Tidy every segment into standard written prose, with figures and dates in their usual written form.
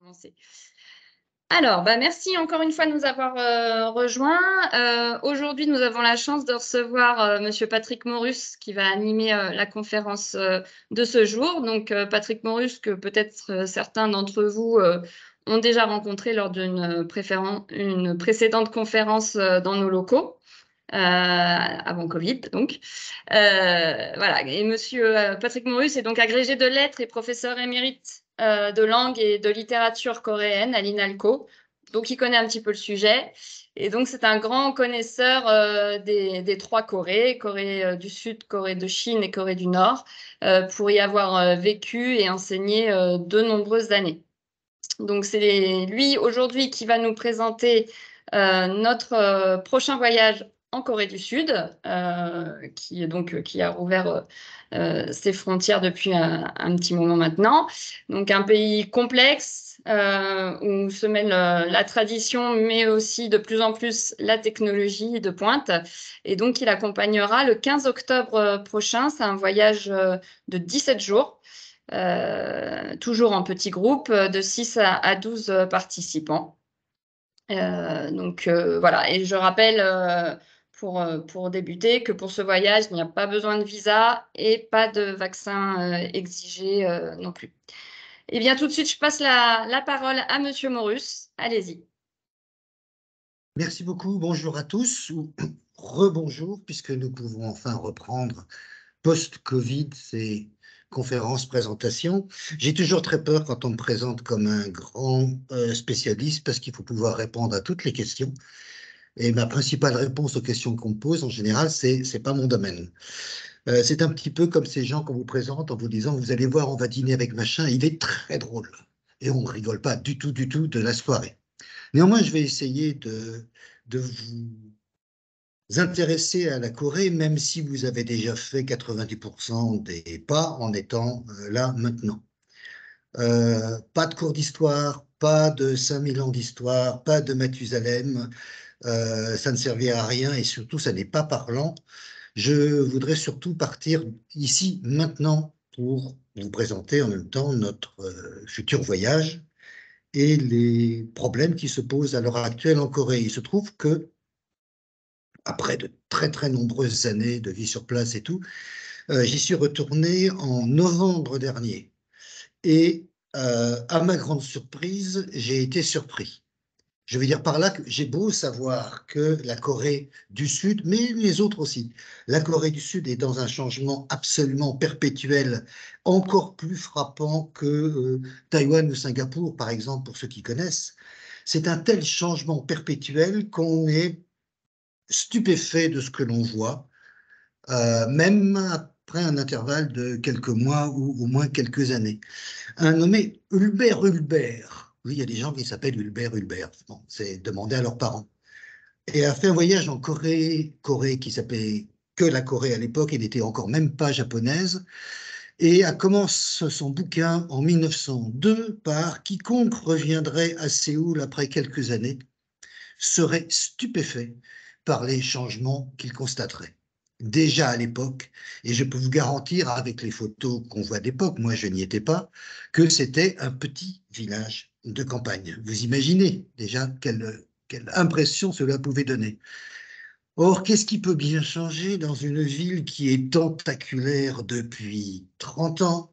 Commencer. Alors, merci encore une fois de nous avoir rejoints. Aujourd'hui, nous avons la chance de recevoir Monsieur Patrick Morus qui va animer la conférence de ce jour. Donc, Patrick Morus, que peut-être certains d'entre vous ont déjà rencontré lors d'une précédente conférence dans nos locaux. Avant Covid, donc. Voilà. Et Monsieur Patrick Morus est donc agrégé de lettres et professeur émérite de langue et de littérature coréenne à l'INALCO. Donc, il connaît un petit peu le sujet. Et donc, c'est un grand connaisseur des trois Corées, Corée du Sud, Corée de Chine et Corée du Nord, pour y avoir vécu et enseigné de nombreuses années. Donc, c'est lui aujourd'hui qui va nous présenter notre prochain voyage en Corée du Sud, qui a rouvert ses frontières depuis un petit moment maintenant. Donc, un pays complexe où se mêle la tradition, mais aussi de plus en plus la technologie de pointe. Et donc, il accompagnera le 15 octobre prochain. C'est un voyage de 17 jours. Toujours en petits groupes de 6 à 12 participants. Voilà, et je rappelle pour débuter que pour ce voyage, il n'y a pas besoin de visa et pas de vaccin exigé non plus. Et bien, tout de suite, je passe la parole à Monsieur Morus. Allez-y. Merci beaucoup. Bonjour à tous, ou rebonjour, puisque nous pouvons enfin reprendre post-Covid ces conférences, présentations. J'ai toujours très peur quand on me présente comme un grand spécialiste, parce qu'il faut pouvoir répondre à toutes les questions. Et ma principale réponse aux questions qu'on me pose, en général, c'est pas mon domaine. C'est un petit peu comme ces gens qu'on vous présente en vous disant, vous allez voir, on va dîner avec machin, il est très drôle. Et on ne rigole pas du tout de la soirée. Néanmoins, je vais essayer de vous intéresser à la Corée, même si vous avez déjà fait 90% des pas en étant là maintenant. Pas de cours d'histoire, pas de 5000 ans d'histoire, pas de Mathusalem, ça ne servira à rien et surtout, ça n'est pas parlant. Je voudrais surtout partir ici maintenant pour vous présenter en même temps notre futur voyage et les problèmes qui se posent à l'heure actuelle en Corée. Il se trouve que, après de très très nombreuses années de vie sur place et tout, j'y suis retourné en novembre dernier. Et à ma grande surprise, j'ai été surpris. Je veux dire par là que j'ai beau savoir que la Corée du Sud, mais les autres aussi, la Corée du Sud est dans un changement absolument perpétuel, encore plus frappant que Taïwan ou Singapour, par exemple, pour ceux qui connaissent. C'est un tel changement perpétuel qu'on est stupéfait de ce que l'on voit, même après un intervalle de quelques mois ou au moins quelques années. Un nommé Hulbert Hulbert, oui, il y a des gens qui s'appellent Hulbert Hulbert, bon, c'est demandé à leurs parents, et a fait un voyage en Corée qui s'appelait que la Corée à l'époque, elle n'était encore même pas japonaise, et a commencé son bouquin en 1902 par Quiconque reviendrait à Séoul après quelques années serait stupéfait par les changements qu'il constaterait. Déjà à l'époque, et je peux vous garantir avec les photos qu'on voit d'époque, moi je n'y étais pas, que c'était un petit village de campagne. Vous imaginez déjà quelle impression cela pouvait donner. Or, qu'est-ce qui peut bien changer dans une ville qui est tentaculaire depuis 30 ans,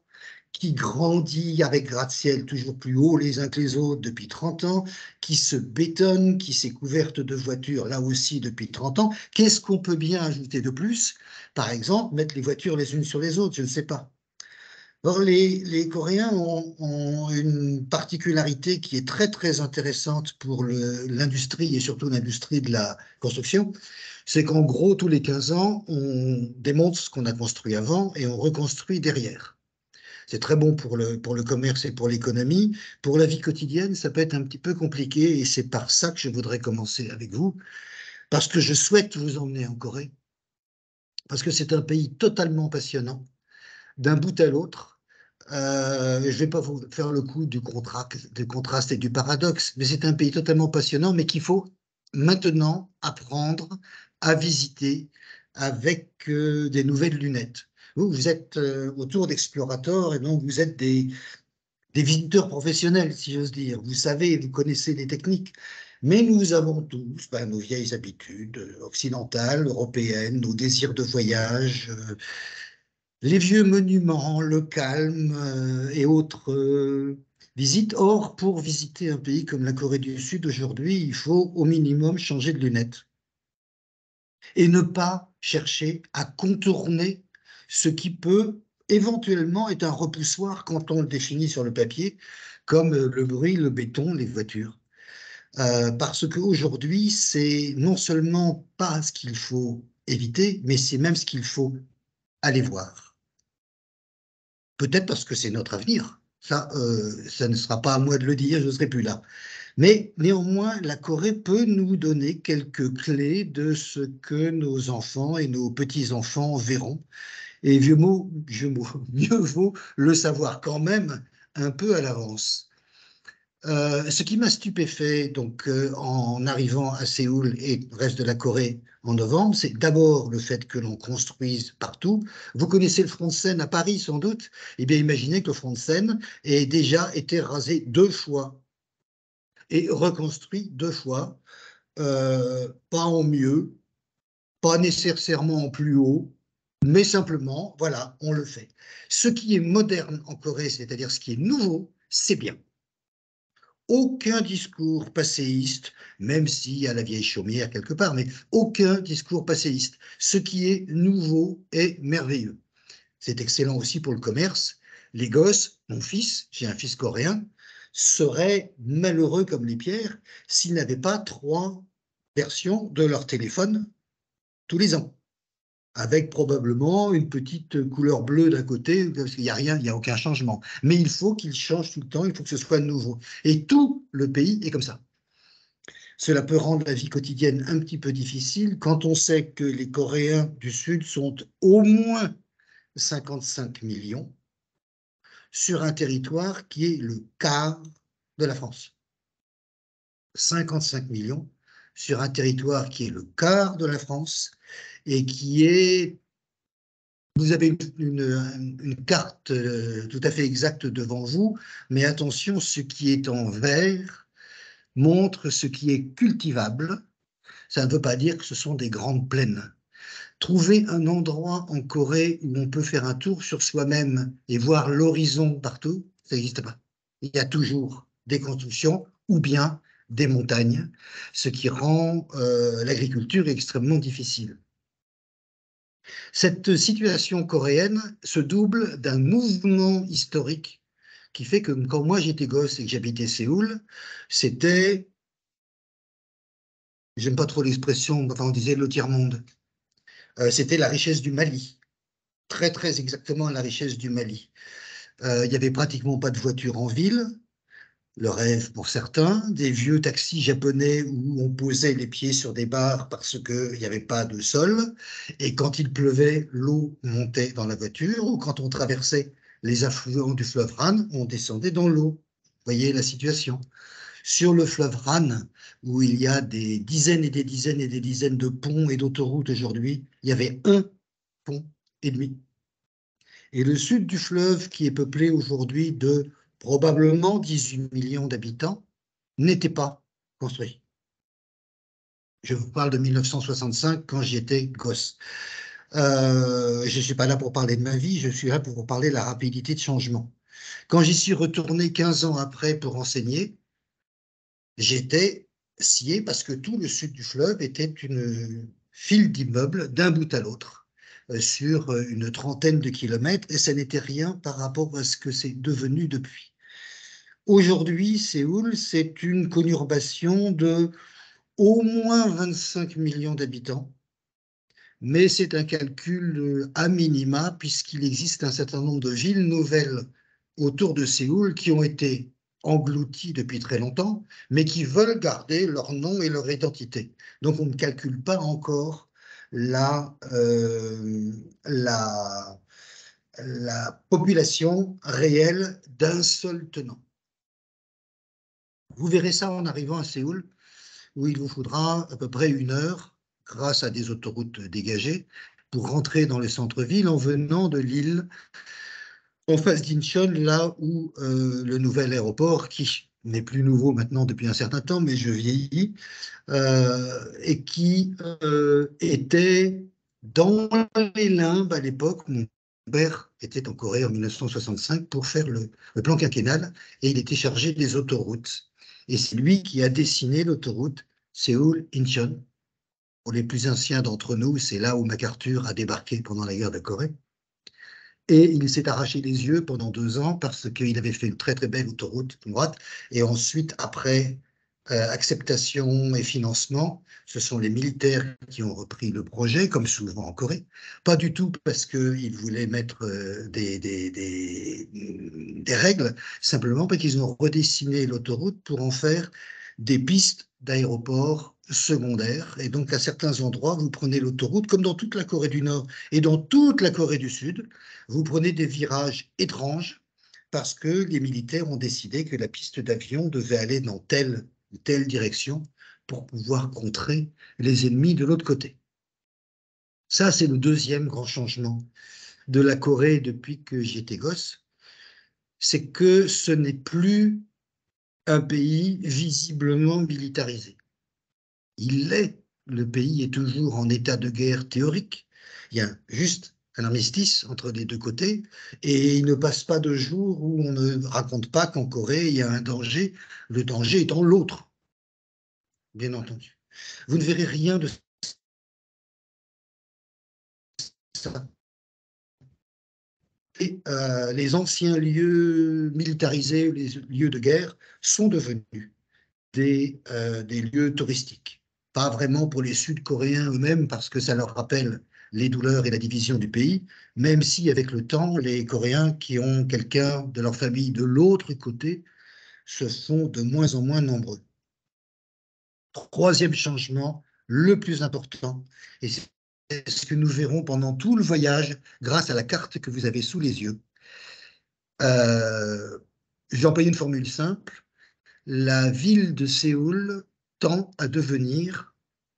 qui grandit avec gratte-ciel toujours plus haut les uns que les autres depuis 30 ans, qui se bétonne, qui s'est couverte de voitures là aussi depuis 30 ans? Qu'est-ce qu'on peut bien ajouter de plus? Par exemple, mettre les voitures les unes sur les autres, je ne sais pas. Or, les Coréens ont une particularité qui est très très intéressante pour l'industrie et surtout l'industrie de la construction, c'est qu'en gros, tous les 15 ans, on démonte ce qu'on a construit avant et on reconstruit derrière. C'est très bon pour le commerce et pour l'économie. Pour la vie quotidienne, ça peut être un petit peu compliqué et c'est par ça que je voudrais commencer avec vous, parce que je souhaite vous emmener en Corée, parce que c'est un pays totalement passionnant, d'un bout à l'autre. Je ne vais pas vous faire le coup du contraste et du paradoxe, mais c'est un pays totalement passionnant, mais qu'il faut maintenant apprendre à visiter avec des nouvelles lunettes. Vous êtes autour d'explorateurs et donc vous êtes des visiteurs professionnels, si j'ose dire. Vous savez, vous connaissez les techniques. Mais nous avons tous nos vieilles habitudes occidentales, européennes, nos désirs de voyage, les vieux monuments, le calme et autres visites. Or, pour visiter un pays comme la Corée du Sud aujourd'hui, il faut au minimum changer de lunettes et ne pas chercher à contourner ce qui peut éventuellement être un repoussoir quand on le définit sur le papier, comme le bruit, le béton, les voitures. Parce qu'aujourd'hui, c'est non seulement pas ce qu'il faut éviter, mais c'est même ce qu'il faut aller voir. Peut-être parce que c'est notre avenir. Ça ne sera pas à moi de le dire, je ne serai plus là. Mais néanmoins, la Corée peut nous donner quelques clés de ce que nos enfants et nos petits-enfants verront. Et mieux vaut le savoir quand même un peu à l'avance. Ce qui m'a stupéfait donc en arrivant à Séoul et le reste de la Corée en novembre, c'est d'abord le fait que l'on construise partout. Vous connaissez le front de Seine à Paris sans doute. Eh bien, imaginez que le front de Seine ait déjà été rasé 2 fois et reconstruit 2 fois, pas en mieux, pas nécessairement en plus haut, mais simplement, voilà, on le fait. Ce qui est moderne en Corée, c'est-à-dire ce qui est nouveau, c'est bien. Aucun discours passéiste, même s'il y a la vieille chaumière quelque part, mais aucun discours passéiste. Ce qui est nouveau est merveilleux. C'est excellent aussi pour le commerce. Les gosses, mon fils, j'ai un fils coréen, seraient malheureux comme les pierres s'ils n'avaient pas 3 versions de leur téléphone tous les ans, avec probablement une petite couleur bleue d'un côté, parce qu'il n'y a rien, il n'y a aucun changement. Mais il faut qu'ils changent tout le temps, il faut que ce soit nouveau. Et tout le pays est comme ça. Cela peut rendre la vie quotidienne un petit peu difficile quand on sait que les Coréens du Sud sont au moins 55 millions sur un territoire qui est le quart de la France. 55 millions sur un territoire qui est le quart de la France et qui est... Vous avez une carte tout à fait exacte devant vous, mais attention, ce qui est en vert montre ce qui est cultivable. Ça ne veut pas dire que ce sont des grandes plaines. Trouver un endroit en Corée où on peut faire un tour sur soi-même et voir l'horizon partout, ça n'existe pas. Il y a toujours des constructions ou bien des montagnes, ce qui rend l'agriculture extrêmement difficile. Cette situation coréenne se double d'un mouvement historique qui fait que quand moi j'étais gosse et que j'habitais Séoul, c'était, j'aime pas trop l'expression, enfin on disait le tiers-monde, c'était la richesse du Mali, très très exactement la richesse du Mali. Il n'y avait pratiquement pas de voitures en ville, le rêve pour certains, des vieux taxis japonais où on posait les pieds sur des barres parce qu'il n'y avait pas de sol, et quand il pleuvait, l'eau montait dans la voiture, ou quand on traversait les affluents du fleuve Han, on descendait dans l'eau. Vous voyez la situation. Sur le fleuve Han, où il y a des dizaines et des dizaines et des dizaines de ponts et d'autoroutes aujourd'hui, il y avait un pont et demi. Et le sud du fleuve, qui est peuplé aujourd'hui de probablement 18 millions d'habitants, n'était pas construit. Je vous parle de 1965, quand j'y étais gosse. Je ne suis pas là pour parler de ma vie, je suis là pour vous parler de la rapidité de changement. Quand j'y suis retourné 15 ans après pour enseigner, j'étais scié parce que tout le sud du fleuve était une file d'immeubles d'un bout à l'autre sur une trentaine de kilomètres, et ça n'était rien par rapport à ce que c'est devenu depuis. Aujourd'hui, Séoul, c'est une conurbation de au moins 25 millions d'habitants, mais c'est un calcul à minima puisqu'il existe un certain nombre de villes nouvelles autour de Séoul qui ont été englouties depuis très longtemps, mais qui veulent garder leur nom et leur identité. Donc on ne calcule pas encore la, la, la population réelle d'un seul tenant. Vous verrez ça en arrivant à Séoul, où il vous faudra à peu près 1 heure, grâce à des autoroutes dégagées, pour rentrer dans le centre-ville en venant de l'île en face d'Incheon, là où le nouvel aéroport, qui n'est plus nouveau maintenant depuis un certain temps, mais je vieillis, et qui était dans les limbes à l'époque. Mon père était en Corée en 1965 pour faire le plan quinquennal et il était chargé des autoroutes. Et c'est lui qui a dessiné l'autoroute Séoul-Incheon. Pour les plus anciens d'entre nous, c'est là où MacArthur a débarqué pendant la guerre de Corée. Et il s'est arraché les yeux pendant 2 ans parce qu'il avait fait une très très belle autoroute droite. Et ensuite, après acceptation et financement, ce sont les militaires qui ont repris le projet, comme souvent en Corée. Pas du tout parce qu'ils voulaient mettre des règles, simplement parce qu'ils ont redessiné l'autoroute pour en faire des pistes d'aéroports secondaires. Et donc, à certains endroits, vous prenez l'autoroute, comme dans toute la Corée du Nord et dans toute la Corée du Sud, vous prenez des virages étranges parce que les militaires ont décidé que la piste d'avion devait aller dans telle ou telle direction pour pouvoir contrer les ennemis de l'autre côté. Ça, c'est le deuxième grand changement de la Corée depuis que j'étais gosse, c'est que ce n'est plus un pays visiblement militarisé. Il l'est, le pays est toujours en état de guerre théorique. Il y a juste un armistice entre les deux côtés et il ne passe pas de jour où on ne raconte pas qu'en Corée, il y a un danger, le danger étant l'autre, bien entendu. Vous ne verrez rien de ça. Et les anciens lieux militarisés, les lieux de guerre, sont devenus des lieux touristiques. Pas vraiment pour les Sud-Coréens eux-mêmes, parce que ça leur rappelle les douleurs et la division du pays, même si avec le temps, les Coréens qui ont quelqu'un de leur famille de l'autre côté se font de moins en moins nombreux. Troisième changement, le plus important, et c'est ce que nous verrons pendant tout le voyage grâce à la carte que vous avez sous les yeux. J'ai employé une formule simple. La ville de Séoul tend à devenir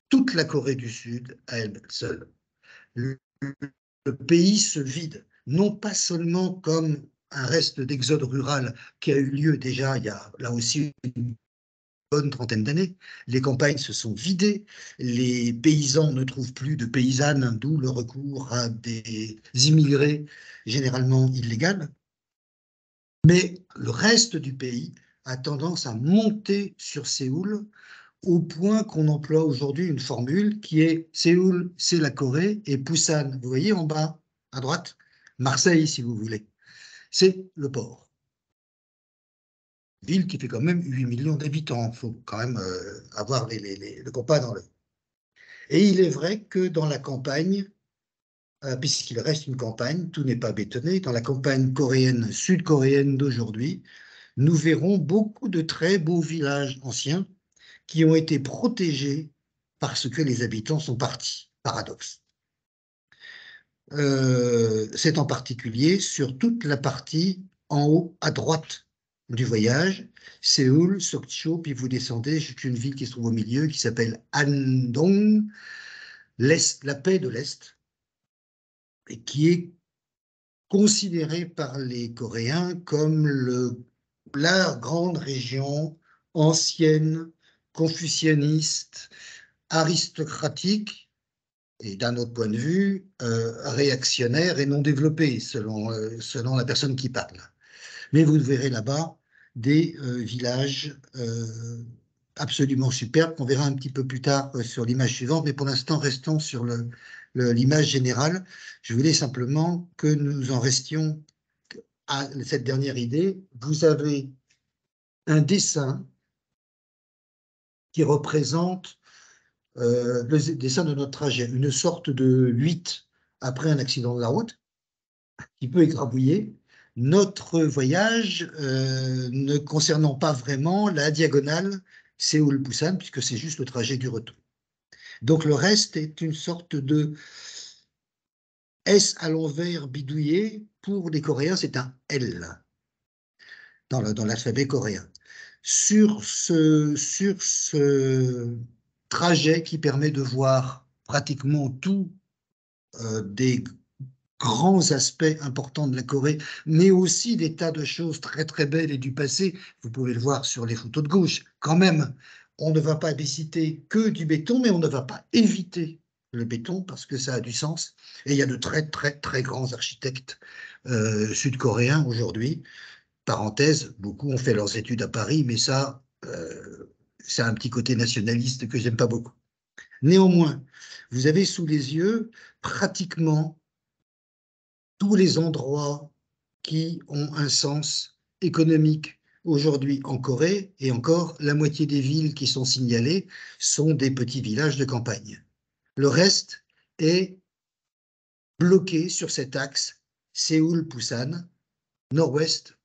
toute la Corée du Sud à elle seule. Le, le pays se vide, non pas seulement comme un reste d'exode rural qui a eu lieu déjà il y a là aussi une bonne trentaine d'années. Les campagnes se sont vidées, les paysans ne trouvent plus de paysannes, d'où le recours à des immigrés généralement illégaux. Mais le reste du pays a tendance à monter sur Séoul au point qu'on emploie aujourd'hui une formule qui est Séoul, c'est la Corée, et Busan, vous voyez en bas, à droite, Marseille, si vous voulez, c'est le port. Ville qui fait quand même 8 millions d'habitants, il faut quand même avoir le compas dans le... Et il est vrai que dans la campagne, puisqu'il reste une campagne, tout n'est pas bétonné, dans la campagne coréenne, sud-coréenne d'aujourd'hui, nous verrons beaucoup de très beaux villages anciens qui ont été protégés parce que les habitants sont partis. Paradoxe. C'est en particulier sur toute la partie en haut à droite du voyage, Séoul, Sokcho, puis vous descendez jusqu'à une ville qui se trouve au milieu qui s'appelle Andong, l'Est, la paix de l'Est, et qui est considérée par les Coréens comme la grande région ancienne, confucianiste, aristocratique, et d'un autre point de vue, réactionnaire et non développé, selon la personne qui parle. Mais vous verrez là-bas des villages absolument superbes, qu'on verra un petit peu plus tard sur l'image suivante, mais pour l'instant, restons sur l'image générale. Je voulais simplement que nous en restions à cette dernière idée. Vous avez un dessin qui représente le dessin de notre trajet, une sorte de 8 après un accident de la route, qui peut égrabouiller notre voyage ne concernant pas vraiment la diagonale Séoul-Busan, puisque c'est juste le trajet du retour. Donc le reste est une sorte de S à l'envers bidouillé. Pour les Coréens, c'est un L dans l'alphabet coréen. Sur ce trajet qui permet de voir pratiquement tout des grands aspects importants de la Corée, mais aussi des tas de choses très très belles et du passé. Vous pouvez le voir sur les photos de gauche. Quand même, on ne va pas visiter que du béton, mais on ne va pas éviter le béton parce que ça a du sens. Et il y a de très très très grands architectes sud-coréens aujourd'hui. Parenthèse, beaucoup ont fait leurs études à Paris, mais ça, c'est un petit côté nationaliste que j'aime pas beaucoup. Néanmoins, vous avez sous les yeux pratiquement tous les endroits qui ont un sens économique aujourd'hui en Corée, et encore la moitié des villes qui sont signalées sont des petits villages de campagne. Le reste est bloqué sur cet axe Séoul-Busan, nord-ouest,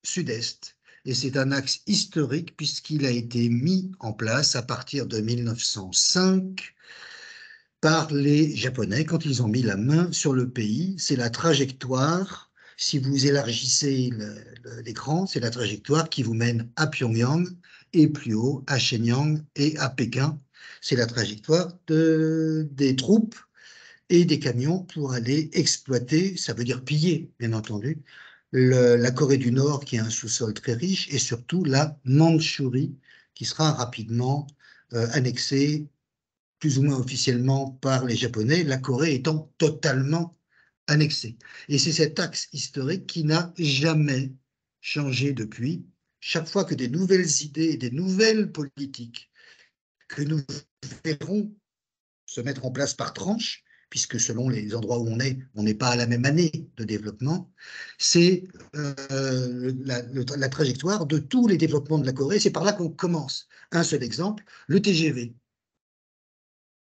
sud-est. Et c'est un axe historique puisqu'il a été mis en place à partir de 1905 par les Japonais quand ils ont mis la main sur le pays. C'est la trajectoire, si vous élargissez l'écran, c'est la trajectoire qui vous mène à Pyongyang et plus haut à Shenyang et à Pékin. C'est la trajectoire des troupes et des camions pour aller exploiter, ça veut dire piller, bien entendu, la Corée du Nord qui a un sous-sol très riche et surtout la Mandchourie qui sera rapidement annexée plus ou moins officiellement par les Japonais, la Corée étant totalement annexée. Et c'est cet axe historique qui n'a jamais changé depuis. Chaque fois que des nouvelles idées et des nouvelles politiques que nous verrons se mettre en place par tranche, puisque selon les endroits où on n'est pas à la même année de développement, c'est la trajectoire de tous les développements de la Corée. C'est par là qu'on commence. Un seul exemple, le TGV.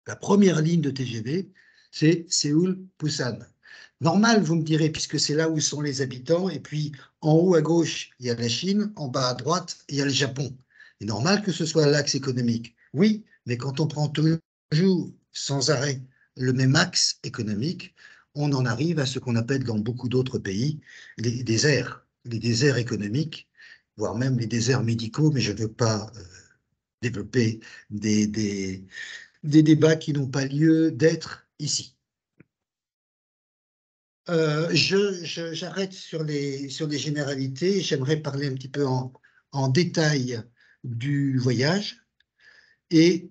La première ligne de TGV, c'est Séoul-Busan. Normal, vous me direz, puisque c'est là où sont les habitants, et puis en haut à gauche, il y a la Chine, en bas à droite, il y a le Japon. C'est normal que ce soit l'axe économique. Oui, mais quand on prend toujours, sans arrêt, le même axe économique, on en arrive à ce qu'on appelle dans beaucoup d'autres pays les déserts économiques, voire même les déserts médicaux, mais je ne veux pas développer des débats qui n'ont pas lieu d'être ici. J'arrête sur les généralités. J'aimerais parler un petit peu en détail du voyage et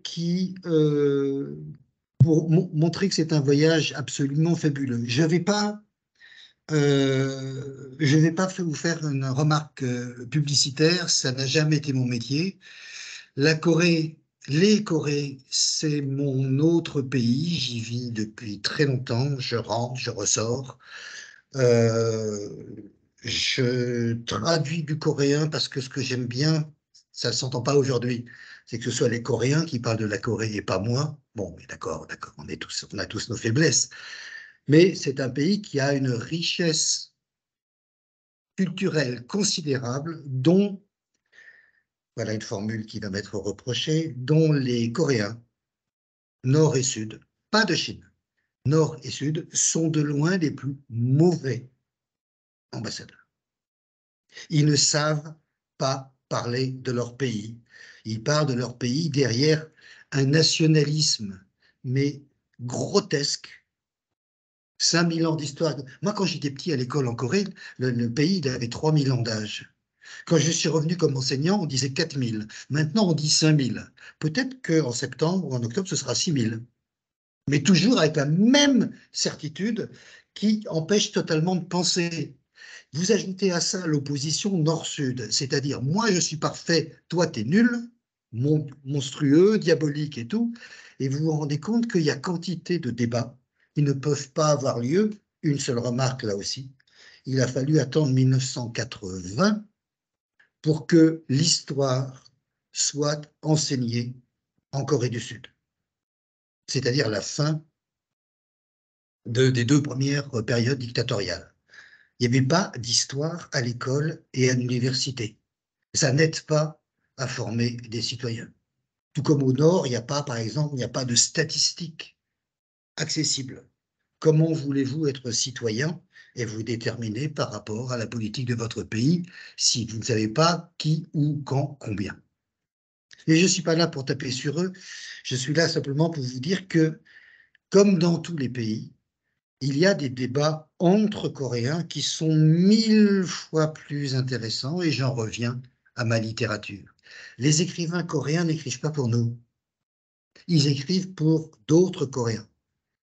pour montrer que c'est un voyage absolument fabuleux. Je vais pas vous faire une remarque publicitaire, ça n'a jamais été mon métier. La Corée, les Corées, c'est mon autre pays. J'y vis depuis très longtemps. Je rentre, je ressors. Euh, je traduis du coréen parce que ce que j'aime bien, ça ne s'entend pas aujourd'hui, c'est que ce soit les Coréens qui parlent de la Corée et pas moi. Bon, mais d'accord, on a tous nos faiblesses. Mais c'est un pays qui a une richesse culturelle considérable dont voilà une formule qui va m'être reprochée, dont les Coréens, Nord et Sud, pas de Chine, Nord et Sud, sont de loin les plus mauvais ambassadeurs. Ils ne savent pas parler de leur pays. Ils parlent de leur pays derrière un nationalisme, mais grotesque. 5000 ans d'histoire. Moi, quand j'étais petit à l'école en Corée, le pays il avait 3000 ans d'âge. Quand je suis revenu comme enseignant, on disait 4000. Maintenant, on dit 5000. Peut-être qu'en septembre ou en octobre, ce sera 6000. Mais toujours avec la même certitude qui empêche totalement de penser. Vous ajoutez à ça l'opposition nord-sud, c'est-à-dire moi je suis parfait, toi t'es nul, monstrueux, diabolique et tout, et vous vous rendez compte qu'il y a quantité de débats qui ne peuvent pas avoir lieu. Une seule remarque là aussi, il a fallu attendre 1980 pour que l'histoire soit enseignée en Corée du Sud, c'est-à-dire la fin des deux premières périodes dictatoriales. Il n'y avait pas d'histoire à l'école et à l'université. Ça n'aide pas à former des citoyens. Tout comme au Nord, il n'y a pas, par exemple, il n'y a pas de statistiques accessibles. Comment voulez-vous être citoyen et vous déterminer par rapport à la politique de votre pays si vous ne savez pas qui, où, quand, combien? Et je ne suis pas là pour taper sur eux, je suis là simplement pour vous dire que, comme dans tous les pays, il y a des débats entre Coréens qui sont 1000 fois plus intéressants, et j'en reviens à ma littérature. Les écrivains coréens n'écrivent pas pour nous, ils écrivent pour d'autres Coréens.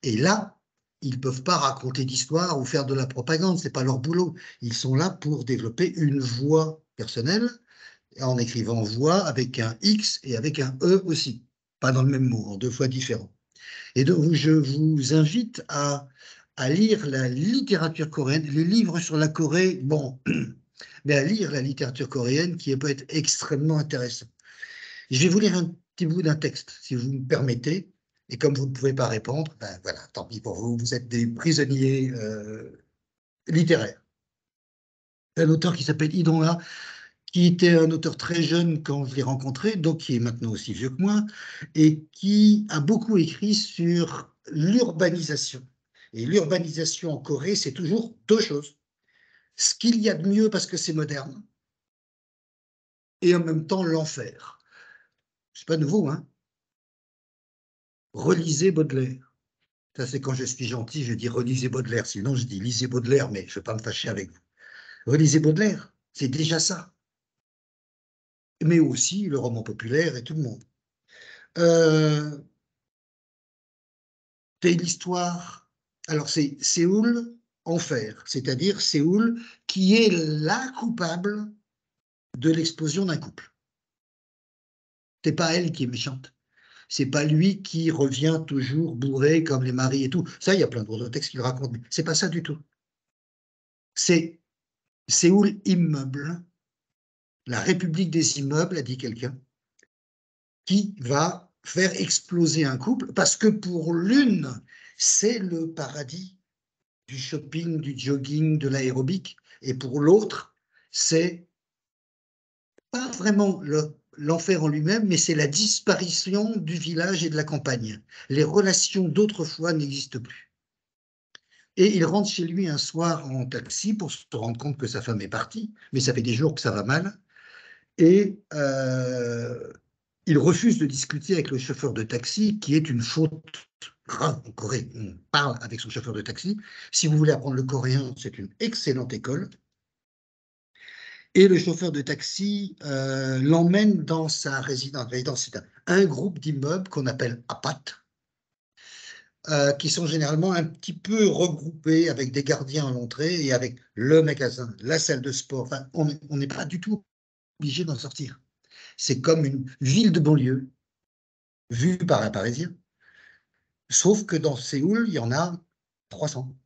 Et là, ils ne peuvent pas raconter d'histoire ou faire de la propagande, ce n'est pas leur boulot. Ils sont là pour développer une voix personnelle, en écrivant voix avec un X et avec un E aussi, pas dans le même mot, en deux fois différents. Et donc, je vous invite à lire la littérature coréenne, les livres sur la Corée, bon, mais à lire la littérature coréenne qui peut être extrêmement intéressante. Je vais vous lire un petit bout d'un texte, si vous me permettez, et comme vous ne pouvez pas répondre, ben voilà, tant pis pour vous, vous êtes des prisonniers littéraires. Un auteur qui s'appelle Lee Dong-ha, qui était un auteur très jeune quand je l'ai rencontré, donc qui est maintenant aussi vieux que moi, et qui a beaucoup écrit sur l'urbanisation. Et l'urbanisation en Corée, c'est toujours deux choses. Ce qu'il y a de mieux parce que c'est moderne, et en même temps l'enfer. C'est pas nouveau, hein. Relisez Baudelaire. Ça, c'est quand je suis gentil, je dis relisez Baudelaire. Sinon, je dis lisez Baudelaire, mais je ne vais pas me fâcher avec vous. Relisez Baudelaire, c'est déjà ça. Mais aussi le roman populaire et tout le monde. C'est l'histoire. Alors, c'est Séoul, enfer, c'est-à-dire Séoul qui est la coupable de l'explosion d'un couple. C'est pas elle qui est méchante. C'est pas lui qui revient toujours bourré comme les maris et tout. Ça, il y a plein d'autres textes qui le racontent, mais c'est pas ça du tout. C'est Séoul immeuble, la République des immeubles, a dit quelqu'un, qui va faire exploser un couple parce que pour l'une, c'est le paradis du shopping, du jogging, de l'aérobic, et pour l'autre, c'est pas vraiment l'enfer en lui-même, mais c'est la disparition du village et de la campagne. Les relations d'autrefois n'existent plus. Et il rentre chez lui un soir en taxi pour se rendre compte que sa femme est partie, mais ça fait des jours que ça va mal. Et il refuse de discuter avec le chauffeur de taxi, qui est une faute grave en Corée. On parle avec son chauffeur de taxi. Si vous voulez apprendre le coréen, c'est une excellente école. Et le chauffeur de taxi l'emmène dans sa résidence. C'est un groupe d'immeubles qu'on appelle apat, qui sont généralement un petit peu regroupés avec des gardiens à l'entrée et avec le magasin, la salle de sport. Enfin, on n'est pas du tout obligé d'en sortir. C'est comme une ville de banlieue vue par un Parisien. Sauf que dans Séoul, il y en a 300.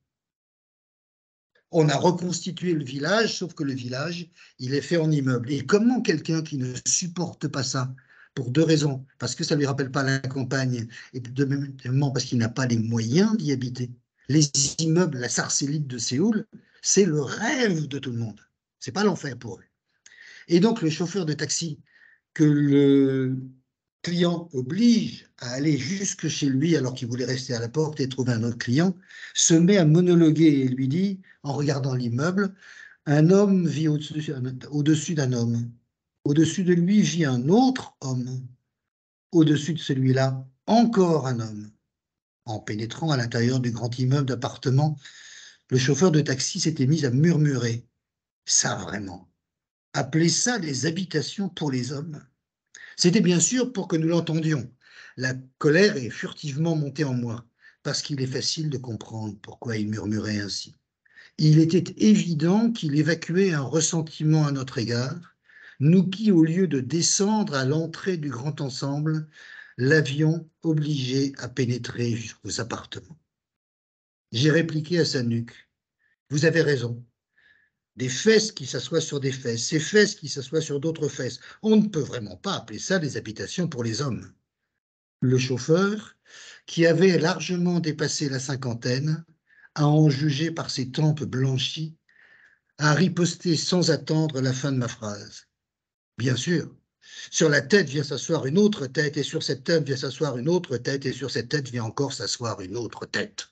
On a reconstitué le village, sauf que le village, il est fait en immeuble. Et comment quelqu'un qui ne supporte pas ça, pour deux raisons, parce que ça ne lui rappelle pas la campagne, et deuxièmement parce qu'il n'a pas les moyens d'y habiter. Les immeubles, la Sarcellite de Séoul, c'est le rêve de tout le monde. C'est pas l'enfer pour eux. Et donc le chauffeur de taxi, que le client oblige à aller jusque chez lui alors qu'il voulait rester à la porte et trouver un autre client, se met à monologuer et lui dit, en regardant l'immeuble, un homme vit au-dessus d'un homme. Au-dessus de lui vit un autre homme. Au-dessus de celui-là, encore un homme. En pénétrant à l'intérieur du grand immeuble d'appartements, le chauffeur de taxi s'était mis à murmurer. Ça vraiment. Appeler ça des habitations pour les hommes. C'était bien sûr pour que nous l'entendions. La colère est furtivement montée en moi, parce qu'il est facile de comprendre pourquoi il murmurait ainsi. Il était évident qu'il évacuait un ressentiment à notre égard, nous qui, au lieu de descendre à l'entrée du grand ensemble, l'avions obligé à pénétrer jusqu'aux appartements. J'ai répliqué à sa nuque, « Vous avez raison. Des fesses qui s'assoient sur des fesses, ces fesses qui s'assoient sur d'autres fesses. On ne peut vraiment pas appeler ça des habitations pour les hommes. » Le chauffeur, qui avait largement dépassé la cinquantaine, à en juger par ses tempes blanchies, a riposté sans attendre la fin de ma phrase. Bien sûr, sur la tête vient s'asseoir une autre tête, et sur cette tête vient s'asseoir une autre tête, et sur cette tête vient encore s'asseoir une autre tête.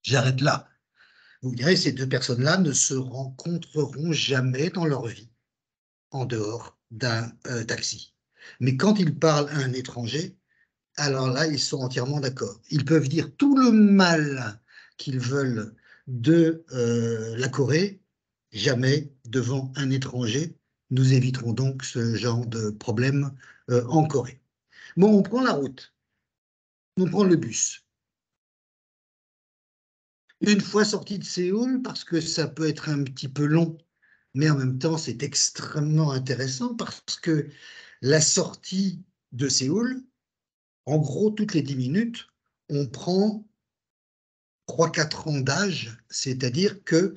J'arrête là. Vous direz, ces deux personnes-là ne se rencontreront jamais dans leur vie, en dehors d'un taxi. Mais quand ils parlent à un étranger, alors là, ils sont entièrement d'accord. Ils peuvent dire tout le mal qu'ils veulent de la Corée, jamais devant un étranger. Nous éviterons donc ce genre de problème en Corée. Bon, on prend la route, on prend le bus. Une fois sorti de Séoul, parce que ça peut être un petit peu long, mais en même temps, c'est extrêmement intéressant parce que la sortie de Séoul, en gros, toutes les 10 minutes, on prend 3-4 ans d'âge, c'est-à-dire que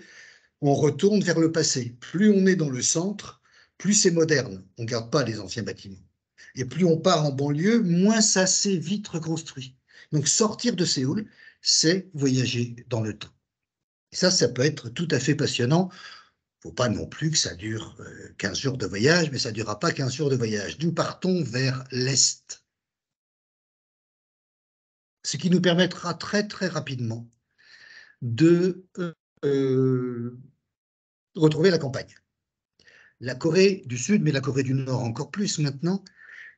on retourne vers le passé. Plus on est dans le centre, plus c'est moderne. On ne garde pas les anciens bâtiments. Et plus on part en banlieue, moins ça s'est vite reconstruit. Donc sortir de Séoul, c'est voyager dans le temps. Et ça peut être tout à fait passionnant. Il ne faut pas non plus que ça dure 15 jours de voyage, mais ça ne durera pas 15 jours de voyage. Nous partons vers l'Est, ce qui nous permettra très très rapidement de retrouver la campagne. La Corée du Sud, mais la Corée du Nord encore plus maintenant,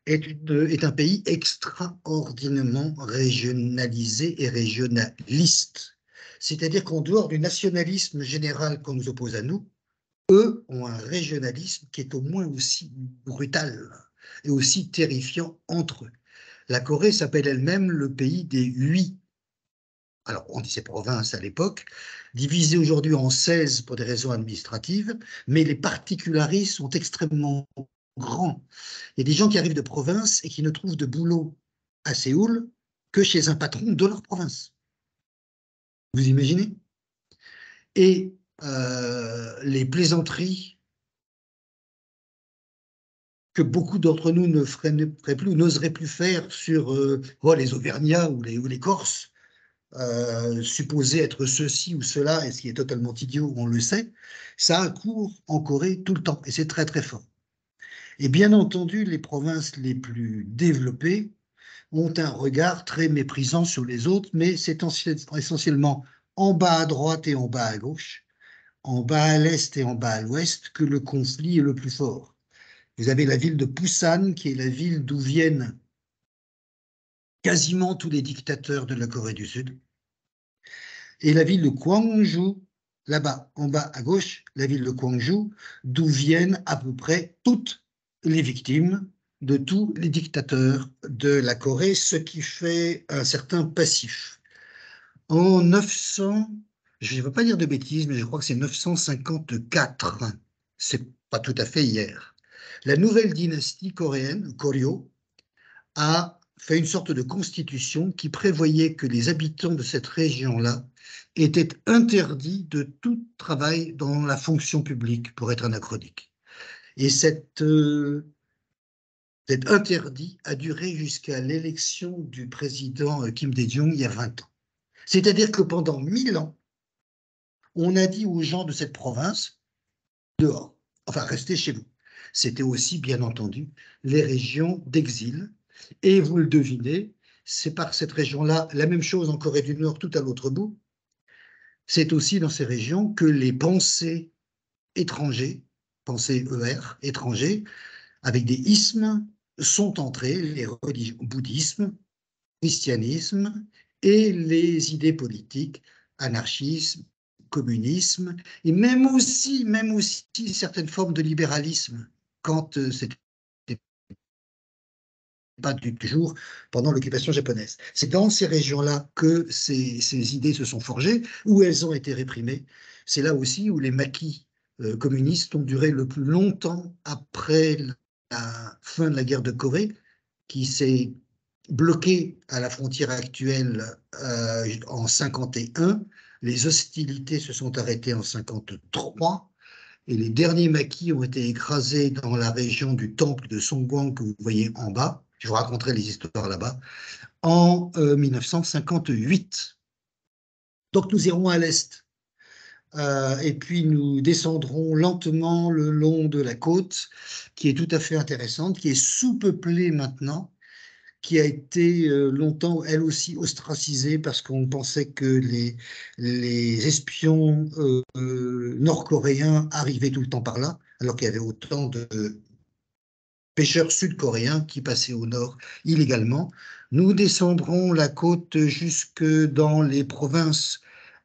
est un pays extraordinairement régionalisé et régionaliste. C'est-à-dire qu'en dehors du nationalisme général qu'on nous oppose à nous, eux ont un régionalisme qui est au moins aussi brutal et aussi terrifiant entre eux. La Corée s'appelle elle-même le pays des 8. Alors, on disait provinces à l'époque, divisées aujourd'hui en 16 pour des raisons administratives, mais les particularismes sont extrêmement grands. Il y a des gens qui arrivent de province et qui ne trouvent de boulot à Séoul que chez un patron de leur province. Vous imaginez? Et les plaisanteries que beaucoup d'entre nous ne feraient plus, n'oseraient plus faire sur les Auvergnats ou les Corses, supposés être ceci ou cela, et ce qui est totalement idiot, on le sait, ça a cours en Corée tout le temps, et c'est très très fort. Et bien entendu, les provinces les plus développées ont un regard très méprisant sur les autres, mais c'est essentiellement en bas à droite et en bas à gauche, en bas à l'est et en bas à l'ouest, que le conflit est le plus fort. Vous avez la ville de Busan, qui est la ville d'où viennent quasiment tous les dictateurs de la Corée du Sud, et la ville de Gwangju, là-bas, en bas à gauche, la ville de Gwangju, d'où viennent à peu près toutes les victimes de tous les dictateurs de la Corée, ce qui fait un certain passif. En 900, je ne veux pas dire de bêtises, mais je crois que c'est 954, c'est pas tout à fait hier, la nouvelle dynastie coréenne, Koryo, a fait une sorte de constitution qui prévoyait que les habitants de cette région-là étaient interdits de tout travail dans la fonction publique, pour être anachronique. Et cet interdit a duré jusqu'à l'élection du président Kim Dae-jung il y a 20 ans. C'est-à-dire que pendant 1000 ans, on a dit aux gens de cette province, dehors, enfin restez chez vous. C'était aussi, bien entendu, les régions d'exil. Et vous le devinez, c'est par cette région-là, la même chose en Corée du Nord, tout à l'autre bout, c'est aussi dans ces régions que les pensées étrangers, pensées ER, étrangers, avec des ismes, sont entrés, les religions, bouddhisme, christianisme et les idées politiques, anarchisme, communisme, et même aussi certaines formes de libéralisme, quand c'était pas du jour pendant l'occupation japonaise. C'est dans ces régions-là que ces idées se sont forgées, où elles ont été réprimées. C'est là aussi où les maquis communistes ont duré le plus longtemps après la fin de la guerre de Corée, qui s'est bloquée à la frontière actuelle en 51. Les hostilités se sont arrêtées en 53. Et les derniers maquis ont été écrasés dans la région du temple de Songwon que vous voyez en bas. Je vous raconterai les histoires là-bas, en 1958. Donc nous irons à l'est. Et puis nous descendrons lentement le long de la côte, qui est tout à fait intéressante, qui est sous-peuplée maintenant, qui a été longtemps, elle aussi, ostracisée parce qu'on pensait que les espions nord-coréens arrivaient tout le temps par là, alors qu'il y avait autant de pêcheurs sud-coréens qui passaient au nord illégalement. Nous descendrons la côte jusque dans les provinces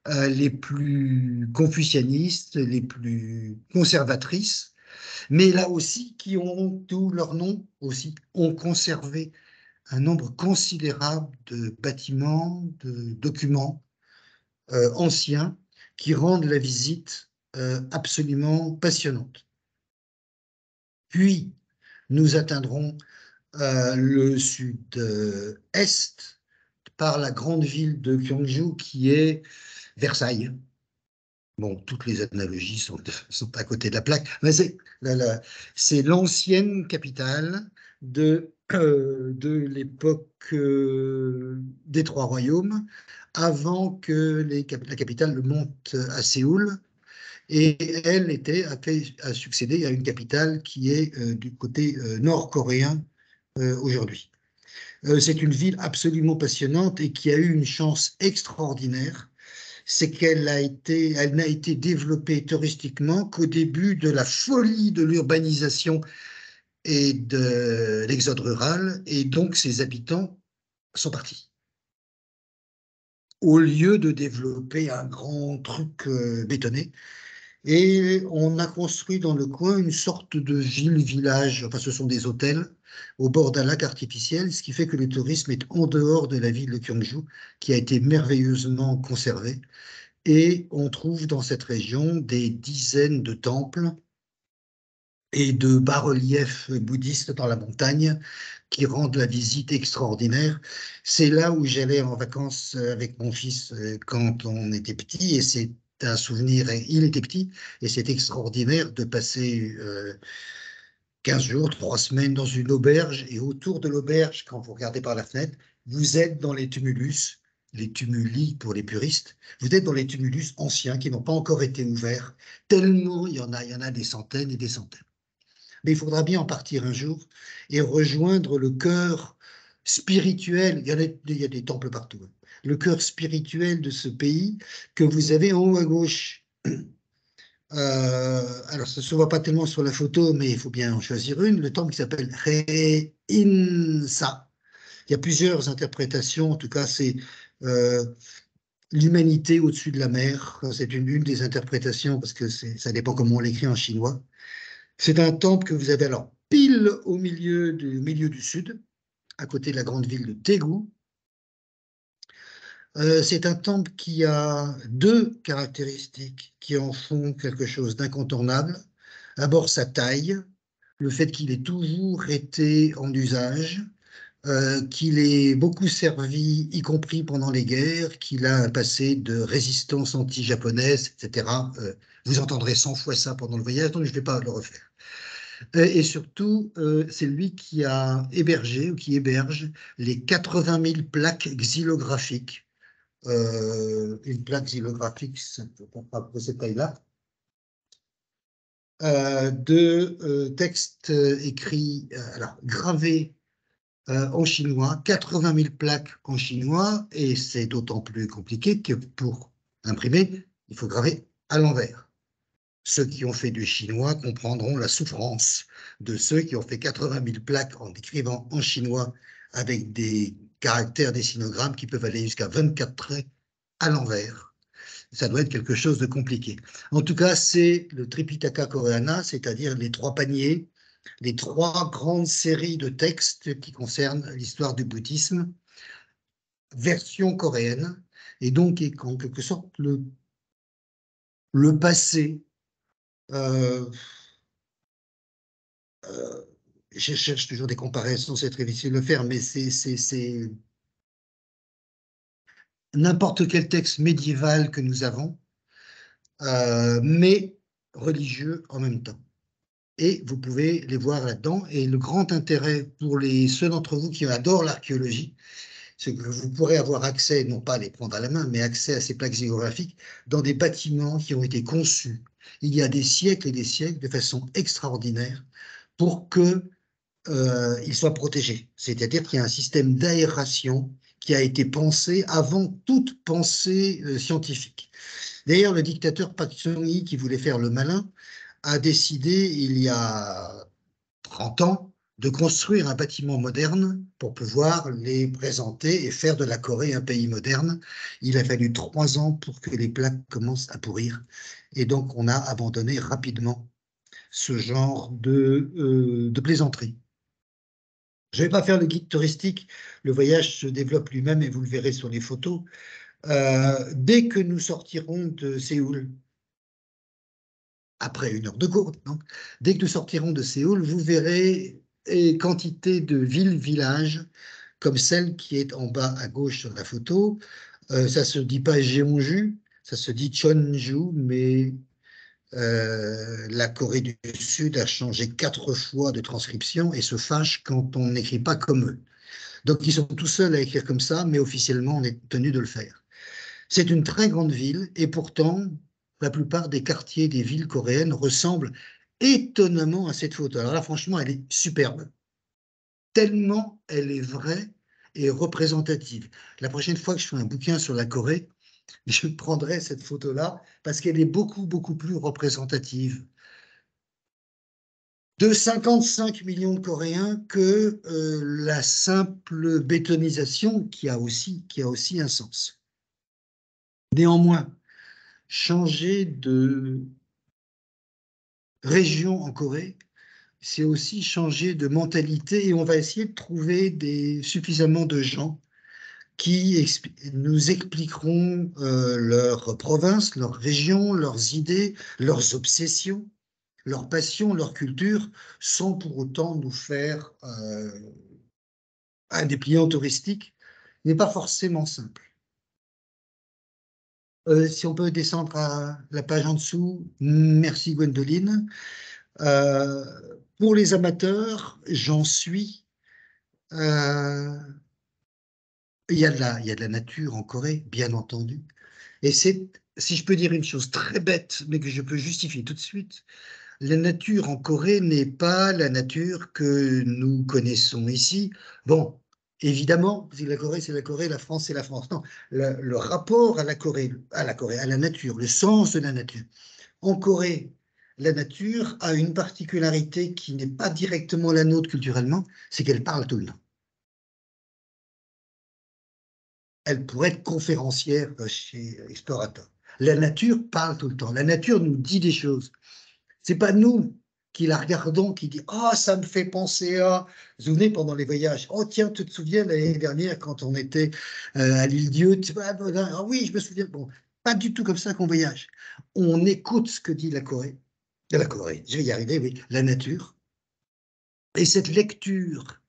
les plus confucianistes, les plus conservatrices, mais là aussi qui ont, d'où leur nom aussi, ont conservé un nombre considérable de bâtiments, de documents anciens qui rendent la visite absolument passionnante. Puis, nous atteindrons le sud-est par la grande ville de Gyeongju qui est Versailles. Bon, toutes les analogies sont à côté de la plaque, mais c'est l'ancienne capitale de l'époque des Trois Royaumes, avant que la capitale ne monte à Séoul. Et elle a succédé à une capitale qui est du côté nord-coréen aujourd'hui. C'est une ville absolument passionnante et qui a eu une chance extraordinaire, c'est qu'elle n'a été développée touristiquement qu'au début de la folie de l'urbanisation et de l'exode rural, et donc ses habitants sont partis. Au lieu de développer un grand truc bétonné, et on a construit dans le coin une sorte de ville-village, enfin ce sont des hôtels au bord d'un lac artificiel, ce qui fait que le tourisme est en dehors de la ville de Gyeongju, qui a été merveilleusement conservée. Et on trouve dans cette région des dizaines de temples et de bas-reliefs bouddhistes dans la montagne qui rendent la visite extraordinaire. C'est là où j'allais en vacances avec mon fils quand on était petit, et c'est un souvenir, il était petit, et c'est extraordinaire de passer 15 jours, 3 semaines dans une auberge, et autour de l'auberge, quand vous regardez par la fenêtre, vous êtes dans les tumulus, les tumuli pour les puristes, vous êtes dans les tumulus anciens qui n'ont pas encore été ouverts, tellement il y en a des centaines et des centaines. Mais il faudra bien en partir un jour et rejoindre le cœur spirituel, il y a des temples partout, hein, le cœur spirituel de ce pays que vous avez en haut à gauche. Alors, ça ne se voit pas tellement sur la photo, mais il faut bien en choisir une. Le temple qui s'appelle Reinsa. Il y a plusieurs interprétations. En tout cas, c'est l'humanité au-dessus de la mer. C'est une des interprétations parce que ça dépend comment on l'écrit en chinois. C'est un temple que vous avez alors pile au milieu du sud, à côté de la grande ville de Daegu. C'est un temple qui a deux caractéristiques qui en font quelque chose d'incontournable. D'abord, sa taille, le fait qu'il ait toujours été en usage, qu'il ait beaucoup servi, y compris pendant les guerres, qu'il a un passé de résistance anti-japonaise, etc. Vous entendrez 100 fois ça pendant le voyage, donc je ne vais pas le refaire. Et surtout, c'est lui qui a hébergé ou qui héberge les 80 000 plaques xylographiques. Une plaque xylographique, ça ne peut pas de cette taille-là, de textes écrits, alors gravés en chinois, 80 000 plaques en chinois, et c'est d'autant plus compliqué que pour imprimer, il faut graver à l'envers. Ceux qui ont fait du chinois comprendront la souffrance de ceux qui ont fait 80 000 plaques en écrivant en chinois avec des caractères, des sinogrammes qui peuvent aller jusqu'à 24 traits à l'envers. Ça doit être quelque chose de compliqué. En tout cas, c'est le Tripitaka Koreana, c'est-à-dire les 3 paniers, les 3 grandes séries de textes qui concernent l'histoire du bouddhisme, version coréenne, et donc en quelque sorte le passé. Je cherche toujours des comparaisons, c'est très difficile de le faire, mais c'est n'importe quel texte médiéval que nous avons, mais religieux en même temps. Et vous pouvez les voir là-dedans. Et le grand intérêt pour ceux d'entre vous qui adorent l'archéologie, c'est que vous pourrez avoir accès, non pas à les prendre à la main, mais accès à ces plaques xylographiques dans des bâtiments qui ont été conçus il y a des siècles et des siècles de façon extraordinaire pour qu'ils soient protégés. C'est-à-dire qu'il y a un système d'aération qui a été pensé avant toute pensée scientifique. D'ailleurs, le dictateur Park Chung-hee, qui voulait faire le malin, a décidé, il y a 30 ans, de construire un bâtiment moderne pour pouvoir les présenter et faire de la Corée un pays moderne. Il a fallu 3 ans pour que les plaques commencent à pourrir. Et donc, on a abandonné rapidement ce genre de plaisanterie. Je ne vais pas faire le guide touristique. Le voyage se développe lui-même et vous le verrez sur les photos. Dès que nous sortirons de Séoul, après 1 heure de cours, donc, dès que nous sortirons de Séoul, vous verrez quantité de villes, villages, comme celle qui est en bas à gauche sur la photo. Ça ne se dit pas Jeonju, ça se dit Cheonju, mais la Corée du Sud a changé 4 fois de transcription et se fâche quand on n'écrit pas comme eux. Donc ils sont tout seuls à écrire comme ça, mais officiellement on est tenu de le faire. C'est une très grande ville et pourtant la plupart des quartiers des villes coréennes ressemblent étonnamment à cette photo. Alors là franchement elle est superbe, tellement elle est vraie et représentative. La prochaine fois que je fais un bouquin sur la Corée, je prendrai cette photo-là parce qu'elle est beaucoup, beaucoup plus représentative de 55 millions de Coréens que la simple bétonisation qui a aussi un sens. Néanmoins, changer de région en Corée, c'est aussi changer de mentalité et on va essayer de trouver suffisamment de gens qui nous expliqueront leur province, leur région, leurs idées, leurs obsessions, leurs passions, leur culture, sans pour autant nous faire un dépliant touristique, n'est pas forcément simple. Si on peut descendre à la page en dessous, merci Gwendoline. Pour les amateurs, j'en suis. Il y a de la nature en Corée, bien entendu. Et c'est, si je peux dire une chose très bête, mais que je peux justifier tout de suite, la nature en Corée n'est pas la nature que nous connaissons ici. Bon, évidemment, la Corée, c'est la Corée, la France, c'est la France. Non, le rapport à la Corée, à la nature, le sens de la nature. En Corée, la nature a une particularité qui n'est pas directement la nôtre culturellement, c'est qu'elle parle tout le temps. Elle pourrait être conférencière chez Explorateur. La nature parle tout le temps. La nature nous dit des choses. C'est pas nous qui la regardons, qui dit ah ça me fait penser à. Vous vous souvenez pendant les voyages. Oh tiens, tu te souviens l'année dernière quand on était à l'île Dieu. Ah oui, je me souviens. Bon, pas du tout comme ça qu'on voyage. On écoute ce que dit la Corée. La Corée, je vais y arriver, oui, la nature. Et cette lecture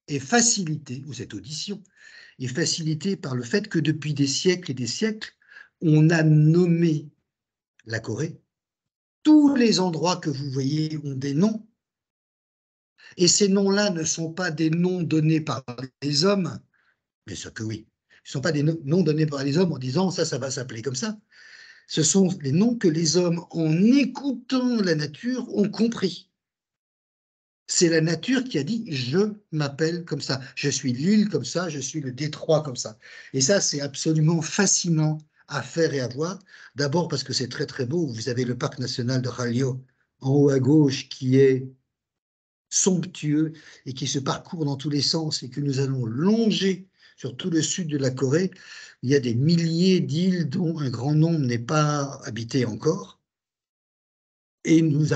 est facilitée, ou cette audition est facilitée par le fait que depuis des siècles et des siècles, on a nommé la Corée. Tous les endroits que vous voyez ont des noms, et ces noms-là ne sont pas des noms donnés par les hommes, bien sûr que oui, ce ne sont pas des noms donnés par les hommes en disant ça va s'appeler comme ça. Ce sont les noms que les hommes, en écoutant la nature, ont compris. C'est la nature qui a dit « je m'appelle comme ça, je suis l'île comme ça, je suis le détroit comme ça ». Et ça, c'est absolument fascinant à faire et à voir. D'abord parce que c'est très très beau. Vous avez le parc national de Hallyo en haut à gauche qui est somptueux et qui se parcourt dans tous les sens et que nous allons longer sur tout le sud de la Corée. Il y a des milliers d'îles dont un grand nombre n'est pas habité encore. Et nous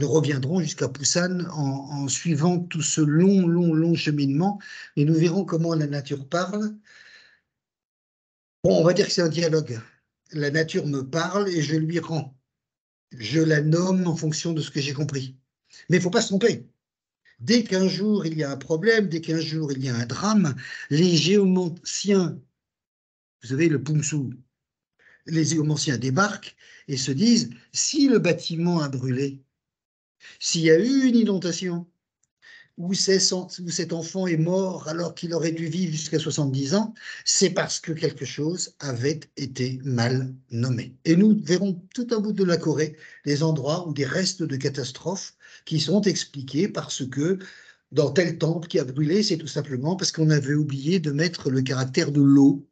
reviendrons jusqu'à Busan en suivant tout ce long cheminement et nous verrons comment la nature parle. Bon, on va dire que c'est un dialogue. La nature me parle et je lui rends. Je la nomme en fonction de ce que j'ai compris. Mais il ne faut pas se tromper. Dès qu'un jour il y a un problème, dès qu'un jour il y a un drame, les géomanciens, vous savez, le Pumsu, les géomanciens débarquent et se disent, si le bâtiment a brûlé, s'il y a eu une inondation, où cet enfant est mort alors qu'il aurait dû vivre jusqu'à 70 ans, c'est parce que quelque chose avait été mal nommé. Et nous verrons tout au bout de la Corée des endroits où des restes de catastrophes qui sont expliqués parce que dans tel temple qui a brûlé, c'est tout simplement parce qu'on avait oublié de mettre le caractère de l'eau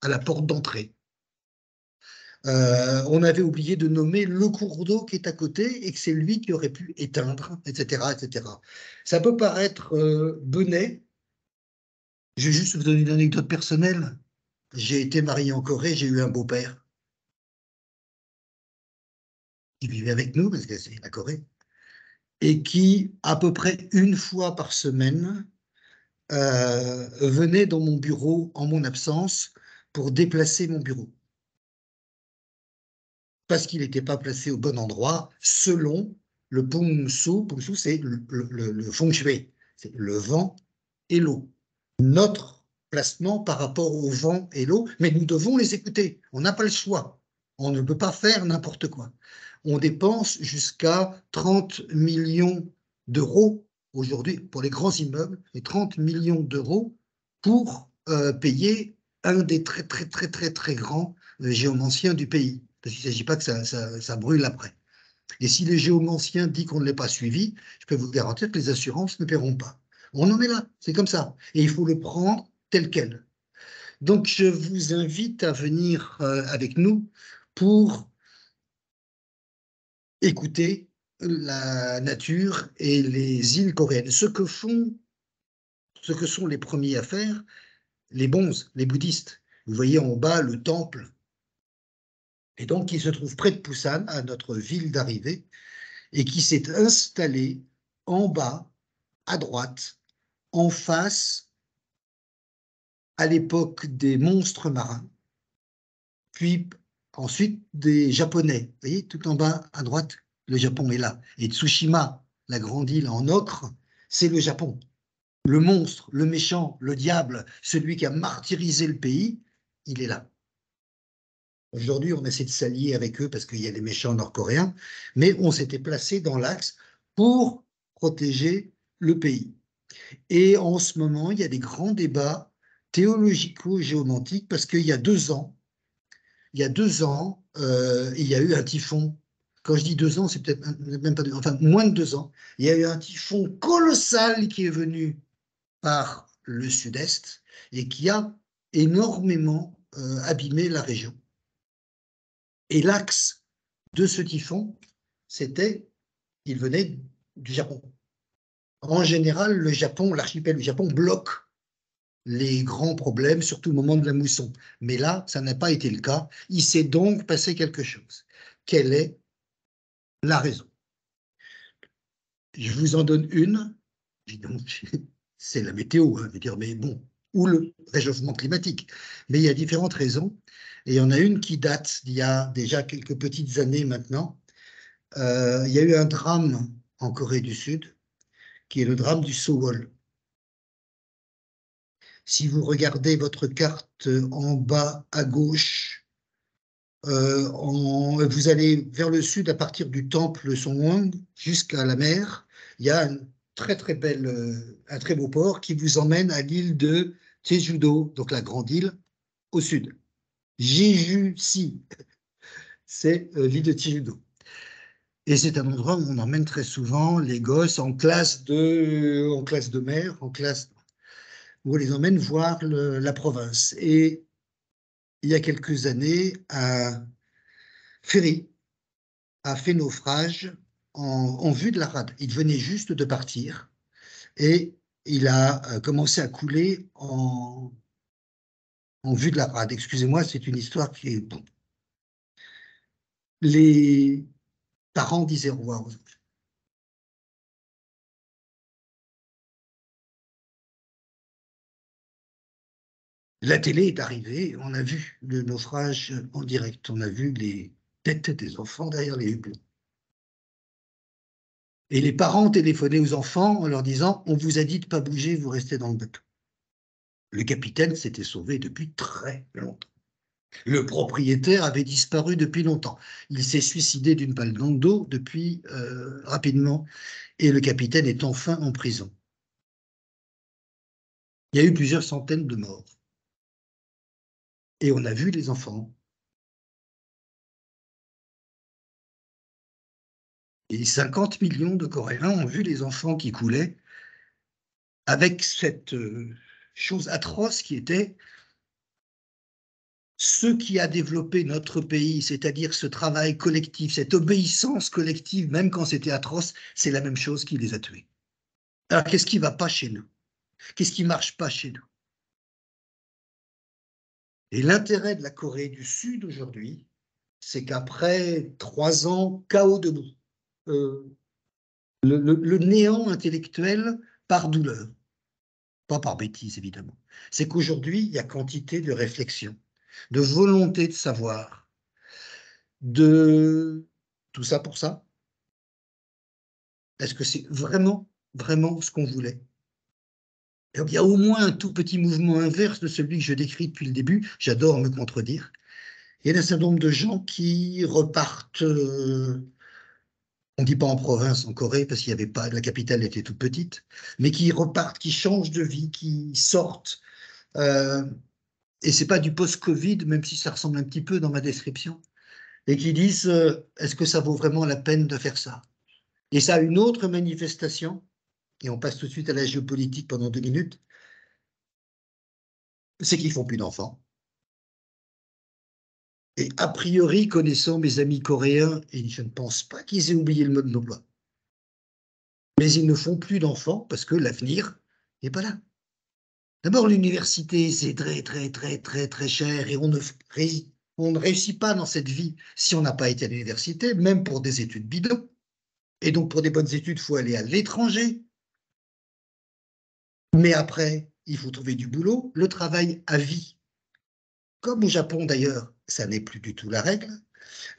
à la porte d'entrée. On avait oublié de nommer le cours d'eau qui est à côté et que c'est lui qui aurait pu éteindre, etc., etc. Ça peut paraître benêt. Je vais juste vous donner une anecdote personnelle. J'ai été marié en Corée, j'ai eu un beau-père qui vivait avec nous, parce que c'est la Corée, et qui, à peu près une fois par semaine, venait dans mon bureau en mon absence pour déplacer mon bureau. Parce qu'il n'était pas placé au bon endroit, selon le Pung-Su. Pung-Su, c'est le feng shui, c'est le vent et l'eau. Notre placement par rapport au vent et l'eau, mais nous devons les écouter. On n'a pas le choix. On ne peut pas faire n'importe quoi. On dépense jusqu'à 30 millions d'euros aujourd'hui pour les grands immeubles et 30 millions d'euros pour payer un des très, très, très, très, très grands géomanciens du pays. Parce qu'il ne s'agit pas que ça brûle après. Et si les géomanciens disent qu'on ne l'ait pas suivi, je peux vous garantir que les assurances ne paieront pas. On en est là, c'est comme ça. Et il faut le prendre tel quel. Donc, je vous invite à venir avec nous pour écouter la nature et les îles coréennes. Ce que sont les premiers à faire, les bonzes, les bouddhistes. Vous voyez en bas le temple. Et donc, qui se trouve près de Busan, à notre ville d'arrivée, et qui s'est installé en bas, à droite, en face, à l'époque des monstres marins, puis ensuite des Japonais. Vous voyez, tout en bas, à droite, le Japon est là. Et Tsushima, la grande île en ocre, c'est le Japon. Le monstre, le méchant, le diable, celui qui a martyrisé le pays, il est là. Aujourd'hui, on essaie de s'allier avec eux parce qu'il y a les méchants nord-coréens, mais on s'était placé dans l'axe pour protéger le pays. Et en ce moment, il y a des grands débats théologico-géomantiques parce qu'il y a 2 ans, il y a eu un typhon. Quand je dis 2 ans, c'est peut-être même pas enfin moins de 2 ans. Il y a eu un typhon colossal qui est venu par le sud-est et qui a énormément abîmé la région. Et l'axe de ce typhon, il venait du Japon. En général, le Japon, l'archipel du Japon bloque les grands problèmes, surtout au moment de la mousson. Mais là, ça n'a pas été le cas. Il s'est donc passé quelque chose. Quelle est la raison? Je vous en donne une. C'est la météo, hein, je veux dire, mais bon, ou le réchauffement climatique. Mais il y a différentes raisons. Et il y en a une qui date d'il y a déjà quelques petites années maintenant. Il y a eu un drame en Corée du Sud, qui est le drame du Sewol. Si vous regardez votre carte en bas à gauche, vous allez vers le sud à partir du temple Songwon jusqu'à la mer. Il y a un très beau port qui vous emmène à l'île de Jeju-do, donc la grande île au sud. Jeju-si, c'est l'île de Jeju-do. Et c'est un endroit où on emmène très souvent les gosses en classe de mer, où on les emmène voir la province. Et il y a quelques années, un ferry a fait naufrage en vue de la rade. Il venait juste de partir et il a commencé à couler en vue de la rade. Excusez-moi, c'est une histoire qui est... Bon. Les parents disaient au revoir aux enfants. La télé est arrivée, on a vu le naufrage en direct, on a vu les têtes des enfants derrière les hublots. Et les parents téléphonaient aux enfants en leur disant « On vous a dit de ne pas bouger, vous restez dans le bateau ». Le capitaine s'était sauvé depuis très longtemps. Le propriétaire avait disparu depuis longtemps. Il s'est suicidé d'une balle dans le dos depuis rapidement et le capitaine est enfin en prison. Il y a eu plusieurs centaines de morts. Et on a vu les enfants. Et 50 millions de Coréens ont vu les enfants qui coulaient avec cette chose atroce qui était ce qui a développé notre pays, c'est-à-dire ce travail collectif, cette obéissance collective, même quand c'était atroce, c'est la même chose qui les a tués. Alors, qu'est-ce qui ne va pas chez nous? Qu'est-ce qui ne marche pas chez nous? Et l'intérêt de la Corée du Sud aujourd'hui, c'est qu'après 3 ans, chaos debout, le néant intellectuel par douleur, pas par bêtise évidemment, c'est qu'aujourd'hui, il y a quantité de réflexion, de volonté de savoir, de tout ça pour ça. Est-ce que c'est vraiment, vraiment ce qu'on voulait? Il y a au moins un tout petit mouvement inverse de celui que je décris depuis le début. J'adore me contredire. Il y a un certain nombre de gens qui repartent, on ne dit pas en province, en Corée, parce qu'il n'y avait pas, la capitale était toute petite, mais qui repartent, qui changent de vie, qui sortent. Et ce n'est pas du post-Covid, même si ça ressemble un petit peu dans ma description, et qui disent est-ce que ça vaut vraiment la peine de faire ça? Et ça a une autre manifestation, et on passe tout de suite à la géopolitique pendant 2 minutes, c'est qu'ils ne font plus d'enfants. Et a priori, connaissant mes amis coréens, et je ne pense pas qu'ils aient oublié le mode d'emploi, mais ils ne font plus d'enfants parce que l'avenir n'est pas là. D'abord, l'université, c'est très, très, très, très, très cher et on ne réussit pas dans cette vie si on n'a pas été à l'université, même pour des études bidons. Et donc, pour des bonnes études, il faut aller à l'étranger. Mais après, il faut trouver du boulot, le travail à vie. Comme au Japon d'ailleurs, ça n'est plus du tout la règle.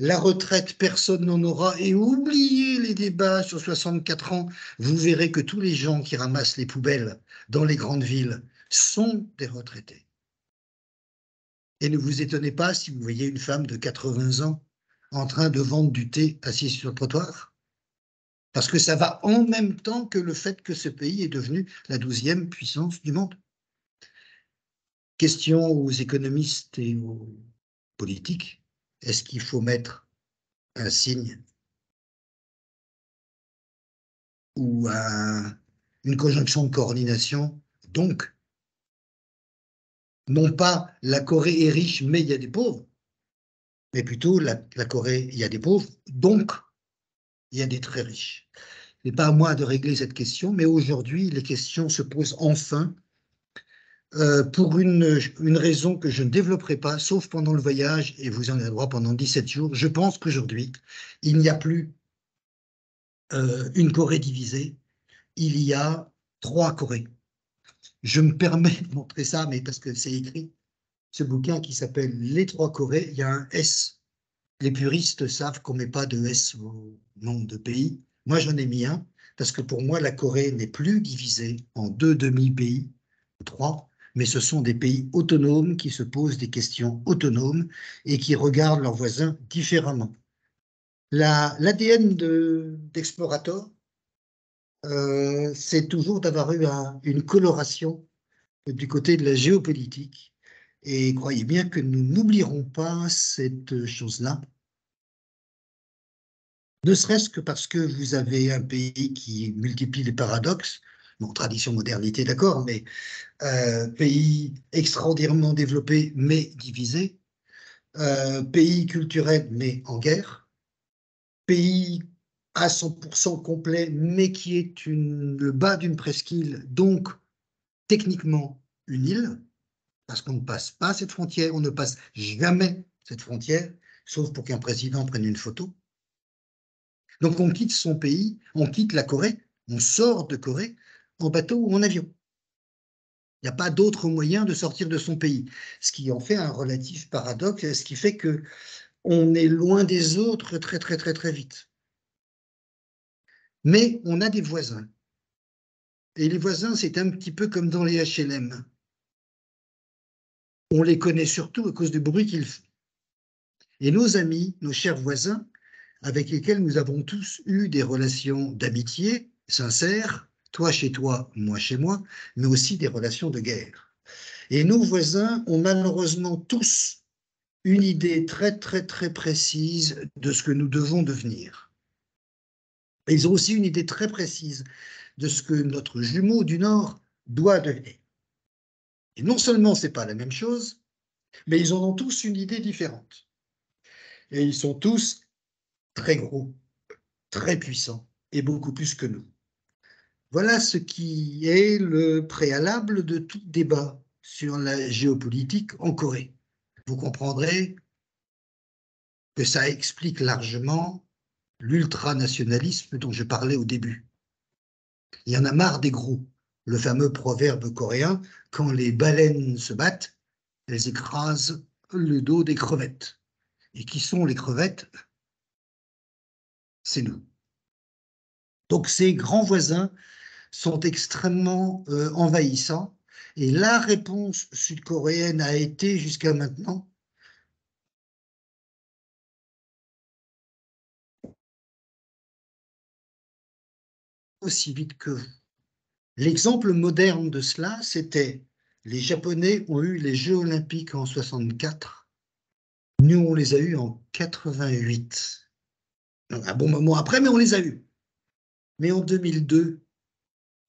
La retraite, personne n'en aura. Et oubliez les débats sur 64 ans. Vous verrez que tous les gens qui ramassent les poubelles dans les grandes villes sont des retraités. Et ne vous étonnez pas si vous voyez une femme de 80 ans en train de vendre du thé assise sur le trottoir. Parce que ça va en même temps que le fait que ce pays est devenu la 12e puissance du monde. Question aux économistes et aux politiques, est-ce qu'il faut mettre un signe ou une conjonction de coordination? Donc, non pas la Corée est riche, mais il y a des pauvres, mais plutôt la Corée, il y a des pauvres, donc il y a des très riches. Ce n'est pas à moi de régler cette question, mais aujourd'hui, les questions se posent enfin pour une raison que je ne développerai pas, sauf pendant le voyage, et vous en avez droit pendant 17 jours. Je pense qu'aujourd'hui, il n'y a plus une Corée divisée, il y a 3 Corées. Je me permets de montrer ça, mais parce que c'est écrit, ce bouquin qui s'appelle Les 3 Corées, il y a un S. Les puristes savent qu'on ne met pas de S au nom de pays. Moi, j'en ai mis un, parce que pour moi, la Corée n'est plus divisée en 2 demi-pays, 3, mais ce sont des pays autonomes qui se posent des questions autonomes et qui regardent leurs voisins différemment. L'ADN d'Explorator, c'est toujours d'avoir eu une coloration du côté de la géopolitique. Et croyez bien que nous n'oublierons pas cette chose-là, ne serait-ce que parce que vous avez un pays qui multiplie les paradoxes, bon, tradition, modernité, d'accord, mais pays extraordinairement développé, mais divisé, pays culturel, mais en guerre, pays à 100% complet, mais qui est le bas d'une presqu'île, donc techniquement une île, parce qu'on ne passe pas cette frontière, on ne passe jamais cette frontière, sauf pour qu'un président prenne une photo. Donc on quitte son pays, on quitte la Corée, on sort de Corée en bateau ou en avion. Il n'y a pas d'autre moyen de sortir de son pays, ce qui en fait un relatif paradoxe, ce qui fait qu'on est loin des autres très très très très vite. Mais on a des voisins. Et les voisins, c'est un petit peu comme dans les HLM. On les connaît surtout à cause du bruit qu'ils font. Et nos amis, nos chers voisins, avec lesquels nous avons tous eu des relations d'amitié sincères, toi chez toi, moi chez moi, mais aussi des relations de guerre. Et nos voisins ont malheureusement tous une idée très très très précise de ce que nous devons devenir. Et ils ont aussi une idée très précise de ce que notre jumeau du Nord doit devenir. Et non seulement ce n'est pas la même chose, Mais ils en ont tous une idée différente. Et ils sont tous très gros, très puissants, et beaucoup plus que nous. Voilà ce qui est le préalable de tout débat sur la géopolitique en Corée. Vous comprendrez que ça explique largement l'ultranationalisme dont je parlais au début. Il y en a marre des gros. Le fameux proverbe coréen, quand les baleines se battent, elles écrasent le dos des crevettes. Et qui sont les crevettes? C'est nous. Donc ces grands voisins sont extrêmement envahissants. Et la réponse sud-coréenne a été jusqu'à maintenant aussi vite que vous. L'exemple moderne de cela, c'était les Japonais ont eu les Jeux olympiques en 64. Nous, on les a eus en 88. Un bon moment après, mais on les a eus. Mais en 2002,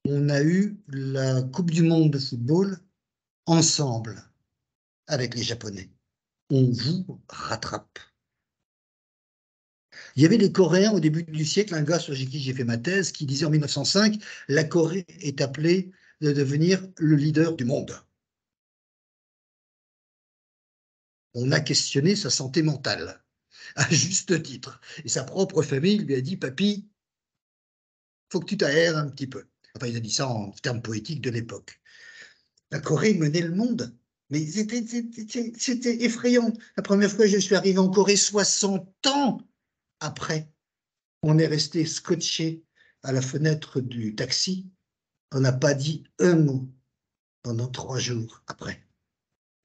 on a eu la Coupe du monde de football ensemble avec les Japonais. On vous rattrape. Il y avait les Coréens au début du siècle, un gars sur qui j'ai fait ma thèse, qui disait en 1905, la Corée est appelée de devenir le leader du monde. On a questionné sa santé mentale, à juste titre. Et sa propre famille lui a dit, papy, faut que tu t'aères un petit peu. Enfin, il a dit ça en termes poétiques de l'époque. La Corée menait le monde. Mais c'était effrayant. La première fois que je suis arrivé en Corée, 60 ans après, on est resté scotché à la fenêtre du taxi. On n'a pas dit un mot pendant 3 jours après.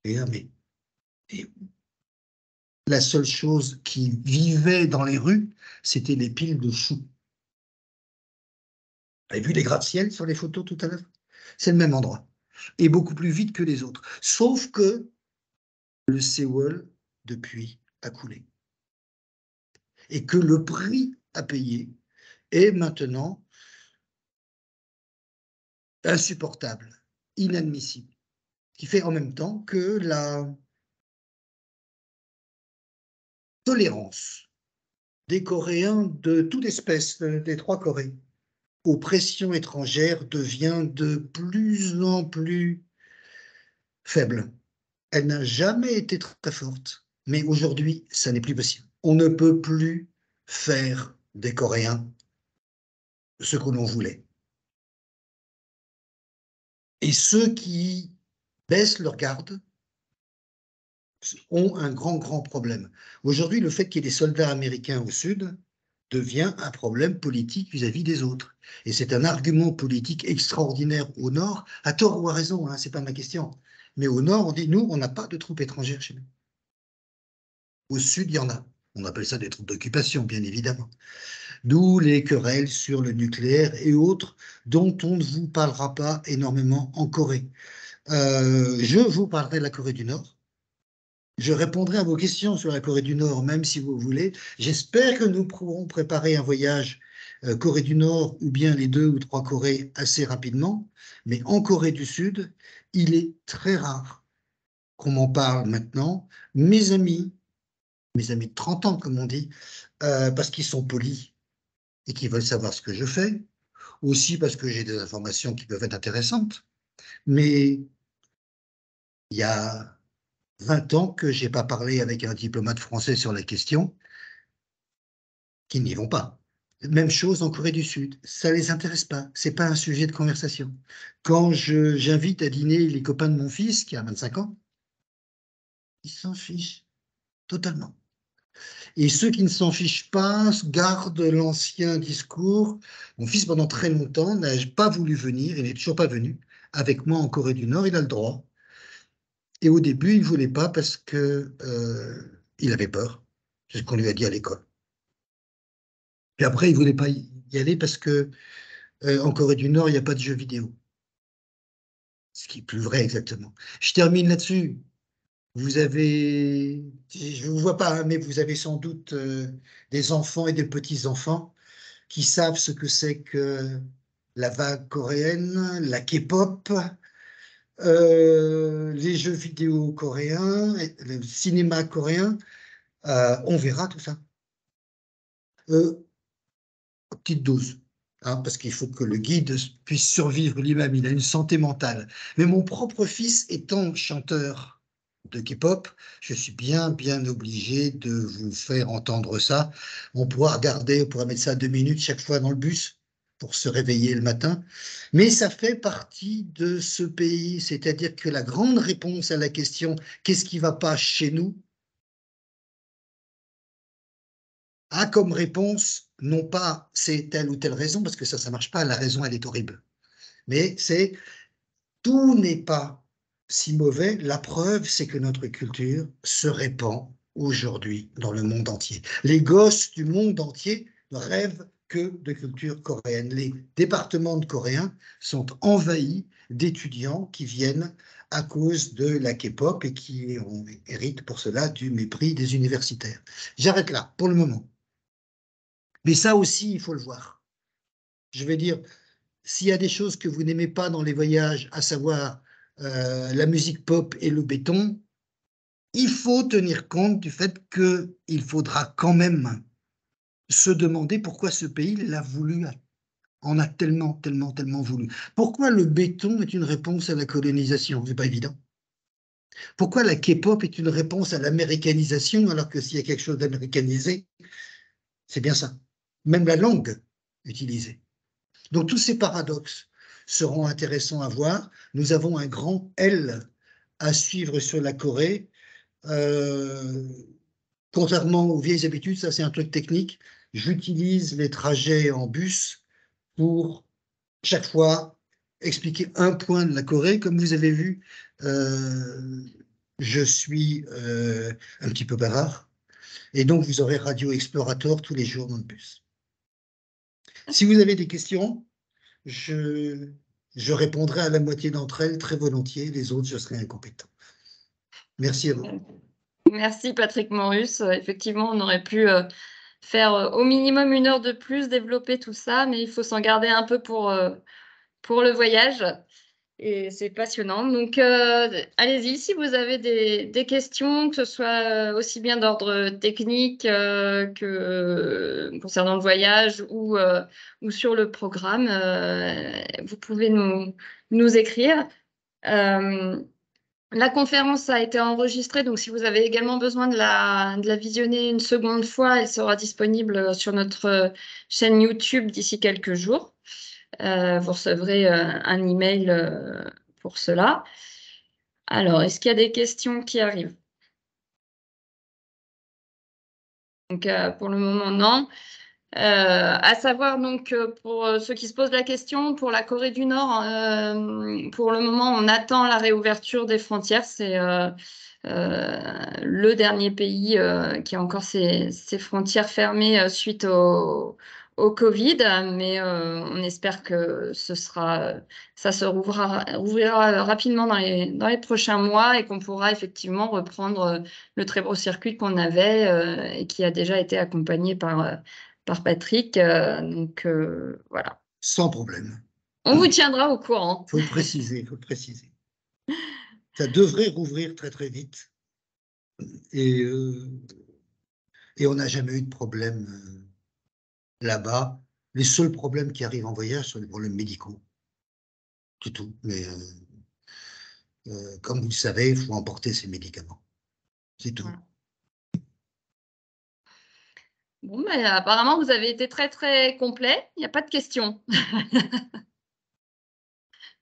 Et là, mais et la seule chose qui vivait dans les rues, c'était les piles de choux. Vous avez vu les gratte-ciel sur les photos tout à l'heure? C'est le même endroit. Et beaucoup plus vite que les autres. Sauf que le Séoul, depuis, a coulé. Et que le prix à payer est maintenant insupportable, inadmissible. Ce qui fait en même temps que la tolérance des Coréens de toute espèce, des 3 Corées, aux pressions étrangères devient de plus en plus faible. Elle n'a jamais été très forte, mais aujourd'hui, ça n'est plus possible. On ne peut plus faire des Coréens ce que l'on voulait. Et ceux qui baissent leur garde ont un grand, grand problème. Aujourd'hui, le fait qu'il y ait des soldats américains au sud devient un problème politique vis-à-vis des autres. Et c'est un argument politique extraordinaire au nord, à tort ou à raison, hein, c'est pas ma question. Mais au nord, on dit, nous, on n'a pas de troupes étrangères chez nous. Au sud, il y en a. On appelle ça des troupes d'occupation, bien évidemment. D'où les querelles sur le nucléaire et autres, dont on ne vous parlera pas énormément en Corée. Je vous parlerai de la Corée du Nord. Je répondrai à vos questions sur la Corée du Nord, même si vous voulez. J'espère que nous pourrons préparer un voyage Corée du Nord ou bien les 2 ou 3 Corées assez rapidement. Mais en Corée du Sud, il est très rare qu'on m'en parle maintenant. Mes amis de 30 ans, comme on dit, parce qu'ils sont polis et qu'ils veulent savoir ce que je fais, aussi parce que j'ai des informations qui peuvent être intéressantes. Mais il y a 20 ans que je n'ai pas parlé avec un diplomate français sur la question, qui n'y vont pas. Même chose en Corée du Sud, ça ne les intéresse pas, ce n'est pas un sujet de conversation. Quand j'invite à dîner les copains de mon fils, qui a 25 ans, ils s'en fichent totalement. Et ceux qui ne s'en fichent pas gardent l'ancien discours. Mon fils, pendant très longtemps, n'a pas voulu venir, il n'est toujours pas venu, avec moi en Corée du Nord, il a le droit. Et au début, il ne voulait pas parce qu'il avait peur. C'est ce qu'on lui a dit à l'école. Puis après, il ne voulait pas y aller parce que en Corée du Nord, il n'y a pas de jeux vidéo. Ce qui est plus vrai exactement. Je termine là-dessus. Vous avez, je ne vous vois pas, hein, mais vous avez sans doute des enfants et des petits-enfants qui savent ce que c'est que la vague coréenne, la K-pop, les jeux vidéo coréens, le cinéma coréen, on verra tout ça. Petite dose, hein, parce qu'il faut que le guide puisse survivre lui-même, il a une santé mentale. Mais mon propre fils étant chanteur de K-pop, je suis bien obligé de vous faire entendre ça. On pourra regarder, on pourra mettre ça à 2 minutes chaque fois dans le bus pour se réveiller le matin. Mais ça fait partie de ce pays, c'est-à-dire que la grande réponse à la question qu'est-ce qui ne va pas chez nous a comme réponse, non pas c'est telle ou telle raison, parce que ça ne marche pas, la raison, elle est horrible. Mais c'est tout n'est pas si mauvais. La preuve, c'est que notre culture se répand aujourd'hui dans le monde entier. Les gosses du monde entier ne rêvent que de culture coréenne. Les départements de coréens sont envahis d'étudiants qui viennent à cause de la K-pop et qui héritent pour cela du mépris des universitaires. J'arrête là pour le moment. Mais ça aussi, il faut le voir. Je veux dire, s'il y a des choses que vous n'aimez pas dans les voyages, à savoir la musique pop et le béton, il faut tenir compte du fait qu'il faudra quand même se demander pourquoi ce pays l'a voulu, en a tellement voulu. Pourquoi le béton est une réponse à la colonisation? C'est pas évident. Pourquoi la K-pop est une réponse à l'américanisation, alors que s'il y a quelque chose d'américanisé, c'est bien ça. Même la langue utilisée. Donc tous ces paradoxes seront intéressants à voir. Nous avons un grand L à suivre sur la Corée. Contrairement aux vieilles habitudes, ça c'est un truc technique, j'utilise les trajets en bus pour chaque fois expliquer un point de la Corée. Comme vous avez vu, je suis un petit peu bavard. Et donc vous aurez Radio Explorator tous les jours dans le bus. Si vous avez des questions, je, je répondrai à la moitié d'entre elles très volontiers, les autres, je serai incompétent. Merci à vous. Merci Patrick Morus. Effectivement, on aurait pu faire au minimum 1 heure de plus, développer tout ça, mais il faut s'en garder un peu pour le voyage. Et c'est passionnant. Donc, allez-y, si vous avez des questions, que ce soit aussi bien d'ordre technique que concernant le voyage ou sur le programme, vous pouvez nous écrire. La conférence a été enregistrée, donc si vous avez également besoin de la visionner une seconde fois, elle sera disponible sur notre chaîne YouTube d'ici quelques jours. Vous recevrez un email pour cela. Alors, est-ce qu'il y a des questions qui arrivent? Donc, pour le moment, non. À savoir, donc, pour ceux qui se posent la question, pour la Corée du Nord, pour le moment, on attend la réouverture des frontières. C'est le dernier pays qui a encore ses frontières fermées suite au Covid, mais on espère que ça se rouvrira rapidement dans les prochains mois et qu'on pourra effectivement reprendre le très beau circuit qu'on avait et qui a déjà été accompagné par Patrick. Donc voilà. Sans problème. On vous tiendra au courant. Il faut le préciser, il faut le préciser. Ça devrait rouvrir très vite. Et, et on n'a jamais eu de problème là-bas. Les seuls problèmes qui arrivent en voyage sont les problèmes médicaux. C'est tout. Mais comme vous le savez, il faut emporter ses médicaments. C'est tout. Voilà. Bon, mais apparemment, vous avez été très complet. Il n'y a pas de questions.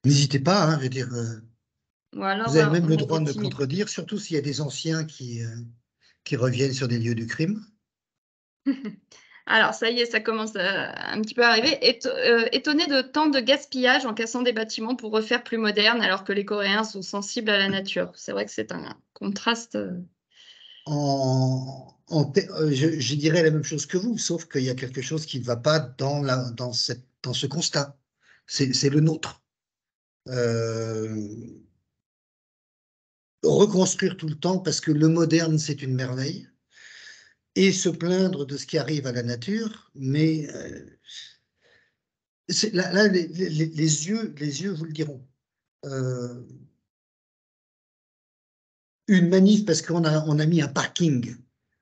N'hésitez pas, hein, je veux dire, Ou alors, vous avez même on le était droit de me timide. contredire, surtout s'il y a des anciens qui reviennent sur des lieux du crime. Alors, ça y est, ça commence un petit peu à arriver. Étonné de tant de gaspillage en cassant des bâtiments pour refaire plus moderne, alors que les Coréens sont sensibles à la nature. C'est vrai que c'est un contraste. Je dirais la même chose que vous, sauf qu'il y a quelque chose qui ne va pas dans ce constat. C'est le nôtre. Reconstruire tout le temps parce que le moderne, c'est une merveille, et se plaindre de ce qui arrive à la nature, mais là, les yeux vous le diront. une manif parce qu'on a mis un parking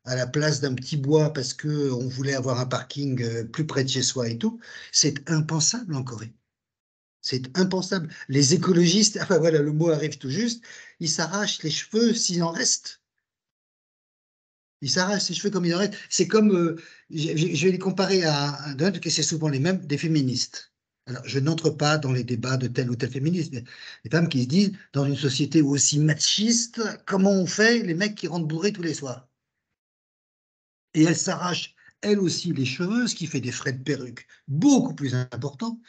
à la place d'un petit bois parce qu'on voulait avoir un parking plus près de chez soi et tout, c'est impensable en Corée. C'est impensable. Les écologistes, enfin voilà, le mot arrive tout juste, ils s'arrachent les cheveux s'il en reste. Ils s'arrachent les cheveux comme il en reste. C'est comme, je vais les comparer à d'autres, que c'est souvent les mêmes, des féministes. Alors, je n'entre pas dans les débats de tel ou tel féministe, mais les femmes qui se disent, dans une société aussi machiste, comment on fait les mecs qui rentrent bourrés tous les soirs? Et elles s'arrachent, elles aussi, les cheveux, ce qui fait des frais de perruque beaucoup plus importants,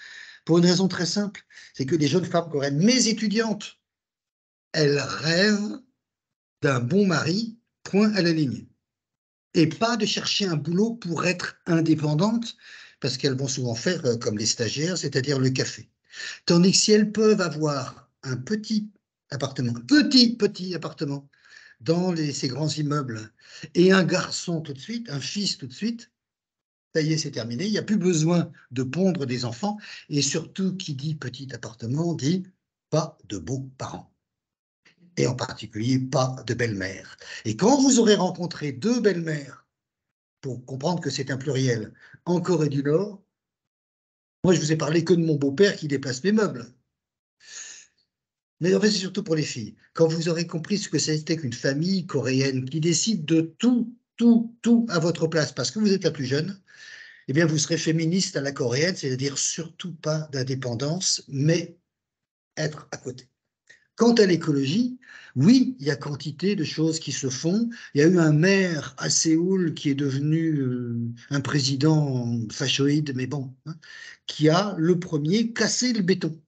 pour une raison très simple, c'est que les jeunes femmes coréennes, mes étudiantes, elles rêvent d'un bon mari, point à la ligne. Et pas de chercher un boulot pour être indépendante, parce qu'elles vont souvent faire comme les stagiaires, c'est-à-dire le café. Tandis que si elles peuvent avoir un petit appartement, petit appartement, dans ces grands immeubles, et un garçon tout de suite, un fils tout de suite, ça y est, c'est terminé. Il n'y a plus besoin de pondre des enfants. Et surtout, qui dit petit appartement dit pas de beaux parents. Et en particulier, pas de belle-mère. Et quand vous aurez rencontré deux belles-mères, pour comprendre que c'est un pluriel, en Corée du Nord, moi, je vous ai parlé que de mon beau-père qui déplace mes meubles. Mais en fait, c'est surtout pour les filles. Quand vous aurez compris ce que c'était qu'une famille coréenne qui décide de tout à votre place, parce que vous êtes la plus jeune, eh bien, vous serez féministe à la coréenne, c'est-à-dire surtout pas d'indépendance, mais être à côté. Quant à l'écologie, oui, il y a quantité de choses qui se font. Il y a eu un maire à Séoul qui est devenu un président fashoïde, mais bon, hein, qui a le premier cassé le béton.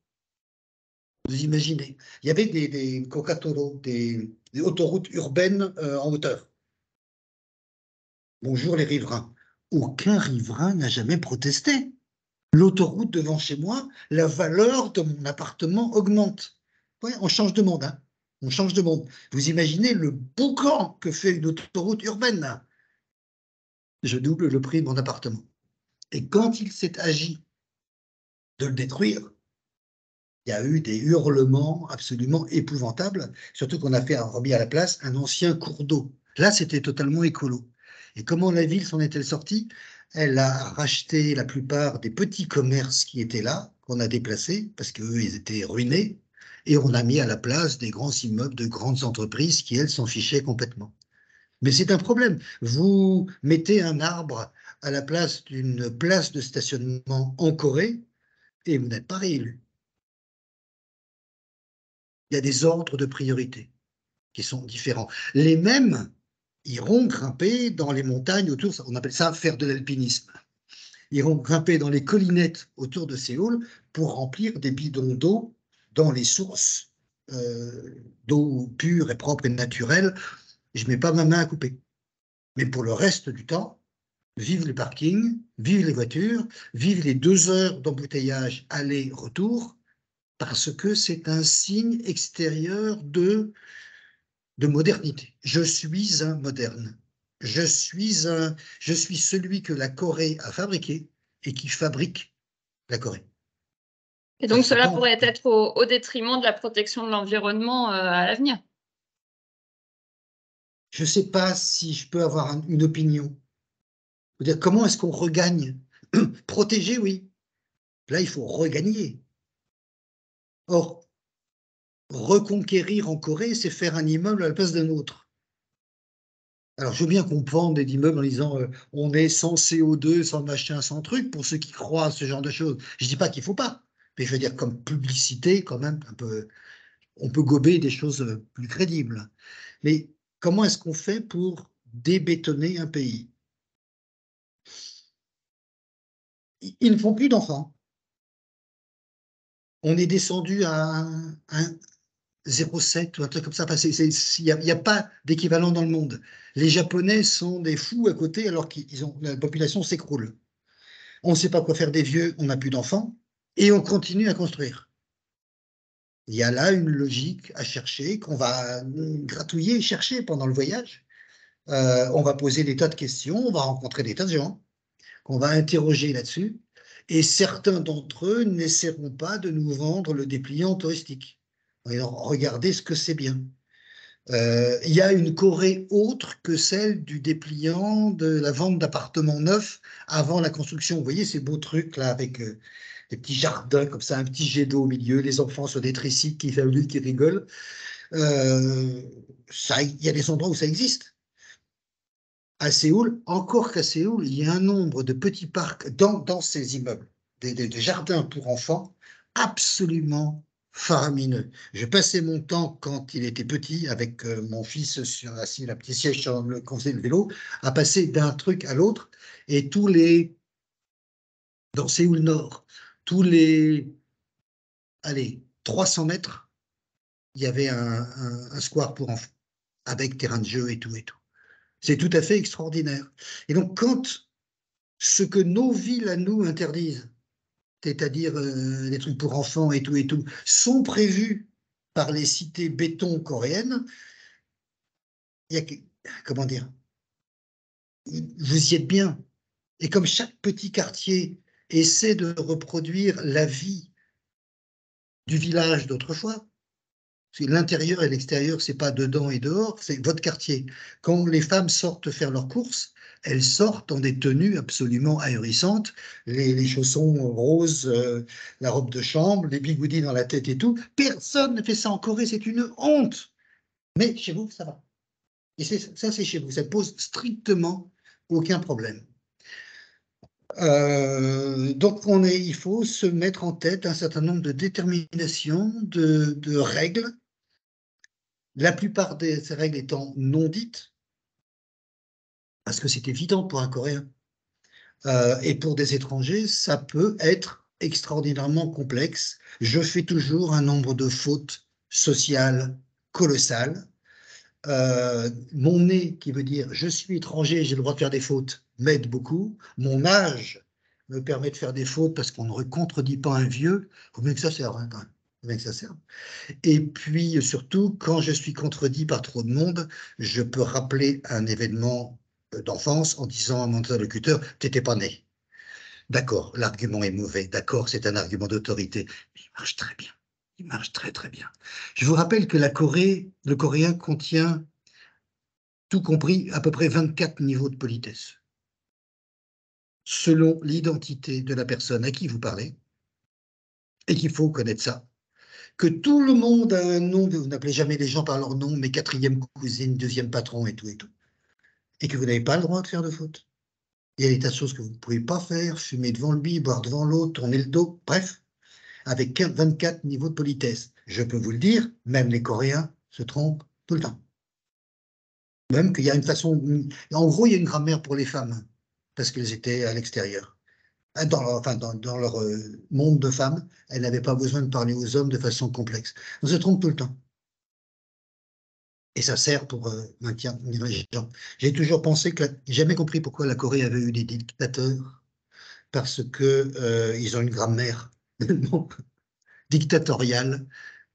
Vous imaginez. Il y avait des kokatoro, des autoroutes urbaines en hauteur. Bonjour les riverains. Aucun riverain n'a jamais protesté. L'autoroute devant chez moi, la valeur de mon appartement augmente. Ouais, on change de monde, hein. On change de monde. Vous imaginez le boucan que fait une autoroute urbaine, là. Je double le prix de mon appartement. Et quand il s'est agi de le détruire, il y a eu des hurlements absolument épouvantables, surtout qu'on a remis à la place un ancien cours d'eau. Là, c'était totalement écolo. Et comment la ville s'en est-elle sortie? Elle a racheté la plupart des petits commerces qui étaient là, qu'on a déplacés, parce qu'eux, ils étaient ruinés, et on a mis à la place des grands immeubles de grandes entreprises qui, elles, s'en fichaient complètement. Mais c'est un problème. Vous mettez un arbre à la place d'une place de stationnement en Corée, et vous n'êtes pas réélu. Il y a des ordres de priorité qui sont différents. Les mêmes iront grimper dans les montagnes autour, on appelle ça faire de l'alpinisme. Iront grimper dans les collinettes autour de Séoul pour remplir des bidons d'eau dans les sources d'eau pure et propre et naturelle. Je ne mets pas ma main à couper. Mais pour le reste du temps, vive les parkings, vive les voitures, vive les 2 heures d'embouteillage aller-retour, parce que c'est un signe extérieur de modernité. Je suis un moderne. Je suis celui que la Corée a fabriqué et qui fabrique la Corée. Et Ça donc, se fait cela pas en pourrait fait. être au détriment de la protection de l'environnement à l'avenir. Je ne sais pas si je peux avoir une opinion. Dire, comment est-ce qu'on regagne? Protéger, oui. Là, il faut regagner. Or, reconquérir en Corée, c'est faire un immeuble à la place d'un autre. Alors, je veux bien qu'on vende des immeubles en disant on est sans CO2, sans machin, sans truc, pour ceux qui croient à ce genre de choses. Je ne dis pas qu'il ne faut pas, mais je veux dire, comme publicité, quand même, on peut gober des choses plus crédibles. Mais comment est-ce qu'on fait pour débétonner un pays? Ils ne font plus d'enfants. On est descendu à un 0,7 ou un truc comme ça. Il n'y a pas d'équivalent dans le monde. Les Japonais sont des fous à côté alors la population s'écroule. On ne sait pas quoi faire des vieux, on n'a plus d'enfants, et on continue à construire. Il y a là une logique à chercher, qu'on va gratouiller, chercher pendant le voyage. On va poser des tas de questions, on va rencontrer des tas de gens, qu'on va interroger là-dessus, et certains d'entre eux n'essaieront pas de nous vendre le dépliant touristique. Alors, regardez ce que c'est bien. Il y a une Corée autre que celle du dépliant de la vente d'appartements neufs avant la construction. Vous voyez ces beaux trucs là avec des petits jardins comme ça, un petit jet d'eau au milieu, les enfants sur des tricycles qui s'amusent, qui rigolent. Il y a des endroits où ça existe. À Séoul, encore qu'à Séoul, il y a un nombre de petits parcs dans ces immeubles, des jardins pour enfants absolument faramineux. Je passais mon temps quand il était petit avec mon fils assis à la petite siège sur le, quand on faisait le vélo, à passer d'un truc à l'autre et dans Séoul Nord, tous les, allez, 300 mètres, il y avait un square pour enfants avec terrain de jeu et tout et tout. C'est tout à fait extraordinaire. Et donc, quand ce que nos villes à nous interdisent, c'est-à-dire des trucs pour enfants et tout, sont prévus par les cités béton coréennes, il y a, comment dire, vous y êtes bien. Et comme chaque petit quartier essaie de reproduire la vie du village d'autrefois, l'intérieur et l'extérieur, c'est pas dedans et dehors, c'est votre quartier. Quand les femmes sortent faire leurs courses, elles sortent en des tenues absolument ahurissantes, les chaussons roses, la robe de chambre, les bigoudis dans la tête et tout. Personne ne fait ça en Corée, c'est une honte. Mais chez vous, ça va. Et ça, c'est chez vous. Ça ne pose strictement aucun problème. Donc, il faut se mettre en tête un certain nombre de déterminations, de règles, la plupart de ces règles étant non dites, parce que c'est évident pour un Coréen. Et pour des étrangers, ça peut être extraordinairement complexe. Je fais toujours un nombre de fautes sociales colossales. Mon nez, qui veut dire je suis étranger, j'ai le droit de faire des fautes, m'aide beaucoup. Mon âge me permet de faire des fautes parce qu'on ne contredit pas un vieux. Il faut bien que ça serve, hein, quand même. Faut bien que ça serve. Et puis surtout, quand je suis contredit par trop de monde, je peux rappeler un événement d'enfance en disant à mon interlocuteur, t'étais pas né. D'accord, l'argument est mauvais. D'accord, c'est un argument d'autorité. Mais il marche très bien. Il marche très très bien. Je vous rappelle que le coréen contient, tout compris, à peu près 24 niveaux de politesse, selon l'identité de la personne à qui vous parlez, et qu'il faut connaître ça. Que tout le monde a un nom, vous n'appelez jamais les gens par leur nom, mais quatrième cousine, deuxième patron et tout et tout. Et que vous n'avez pas le droit de faire de faute. Il y a des tas de choses que vous ne pouvez pas faire, fumer devant lui, boire devant l'autre, tourner le dos, bref, avec 24 niveaux de politesse. Je peux vous le dire, même les Coréens se trompent tout le temps. Même qu'il y a une façon, en gros, il y a une grammaire pour les femmes, parce qu'elles étaient à l'extérieur. Dans leur monde de femmes, elles n'avaient pas besoin de parler aux hommes de façon complexe. On se trompe tout le temps. Et ça sert pour maintenir les gens. J'ai toujours pensé que, j'ai jamais compris pourquoi la Corée avait eu des dictateurs, parce que ils ont une grammaire dictatoriale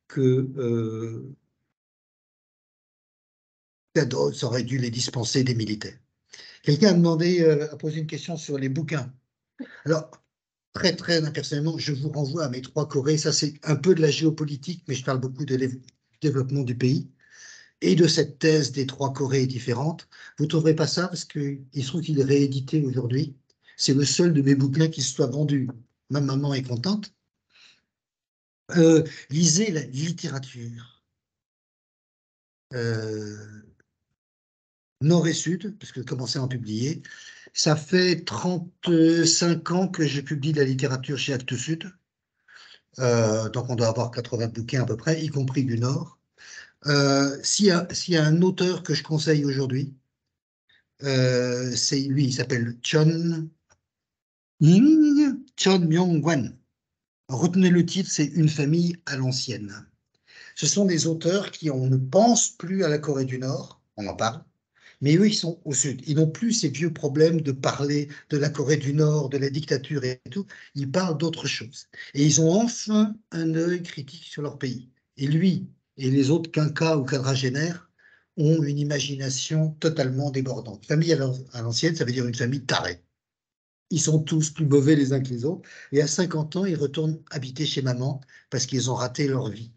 que ça aurait dû les dispenser des militaires. Quelqu'un a demandé, a posé une question sur les bouquins. Alors, très, très impersonnellement, je vous renvoie à mes trois Corées. Ça, c'est un peu de la géopolitique, mais je parle beaucoup de développement du pays et de cette thèse des trois Corées différentes. Vous ne trouverez pas ça parce qu'il se trouve qu'il est réédité aujourd'hui. C'est le seul de mes bouquins qui se soit vendu. Ma maman est contente. Lisez la littérature. Nord et Sud, parce que j'ai commencé à en publier. Ça fait 35 ans que je publie de la littérature chez Actes Sud. Donc on doit avoir 80 bouquins à peu près, y compris du Nord. S'il y a un auteur que je conseille aujourd'hui, c'est lui, il s'appelle Chon Myung-wan. Retenez le titre, c'est Une famille à l'ancienne. Ce sont des auteurs qui, on ne pense plus à la Corée du Nord, on en parle, mais eux, ils sont au sud. Ils n'ont plus ces vieux problèmes de parler de la Corée du Nord, de la dictature et tout. Ils parlent d'autre chose. Et ils ont enfin un œil critique sur leur pays. Et lui et les autres quinquas ou quadragénaires ont une imagination totalement débordante. Famille à l'ancienne, ça veut dire une famille tarée. Ils sont tous plus mauvais les uns que les autres. Et à 50 ans, ils retournent habiter chez maman parce qu'ils ont raté leur vie.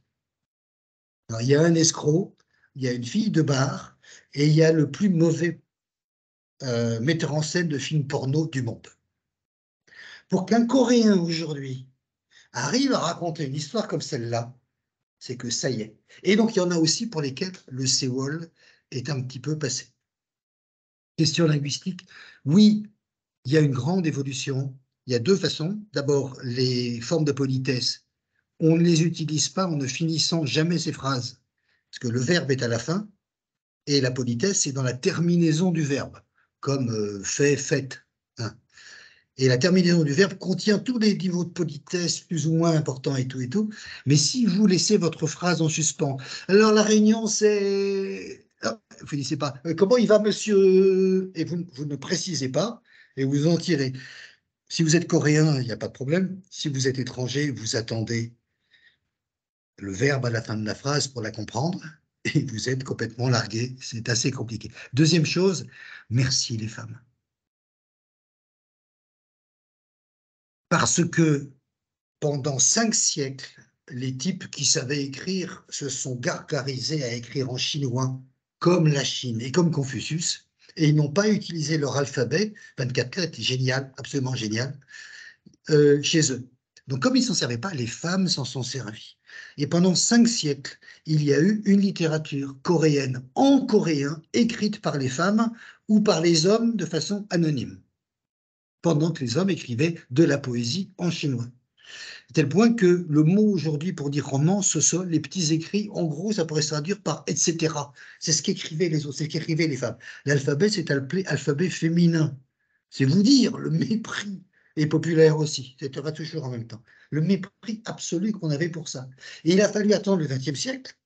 Alors, il y a un escroc, il y a une fille de bar et il y a le plus mauvais metteur en scène de films porno du monde. Pour qu'un Coréen aujourd'hui arrive à raconter une histoire comme celle-là, c'est que ça y est. Et donc, il y en a aussi pour lesquels le Séoul est un petit peu passé. Question linguistique, oui, il y a une grande évolution. Il y a deux façons. D'abord, les formes de politesse, on ne les utilise pas en ne finissant jamais ces phrases, parce que le verbe est à la fin, et la politesse, c'est dans la terminaison du verbe, comme fait, faites. Hein. Et la terminaison du verbe contient tous les niveaux de politesse plus ou moins importants et tout et tout. Mais si vous laissez votre phrase en suspens, alors la réunion c'est... Ah, vous finissez pas. Comment il va, monsieur? Et vous ne précisez pas et vous en tirez. Si vous êtes coréen, il n'y a pas de problème. Si vous êtes étranger, vous attendez le verbe à la fin de la phrase pour la comprendre et vous êtes complètement largué. C'est assez compliqué. Deuxième chose, merci les femmes. Parce que pendant 5 siècles, les types qui savaient écrire se sont gargarisés à écrire en chinois comme la Chine et comme Confucius, et ils n'ont pas utilisé leur alphabet, 24 lettres, génial, absolument génial, chez eux. Donc comme ils ne s'en servaient pas, les femmes s'en sont servies. Et pendant 5 siècles, il y a eu une littérature coréenne en coréen, écrite par les femmes ou par les hommes de façon anonyme, pendant que les hommes écrivaient de la poésie en chinois. À tel point que le mot aujourd'hui pour dire roman, ce sont les petits écrits. En gros, ça pourrait se traduire par etc. C'est ce qu'écrivaient les autres, c'est ce qu'écrivaient les femmes. L'alphabet, c'est appelé alphabet féminin. C'est vous dire le mépris, et populaire aussi, c'était toujours en même temps. Le mépris absolu qu'on avait pour ça. Et il a fallu attendre le XXe siècle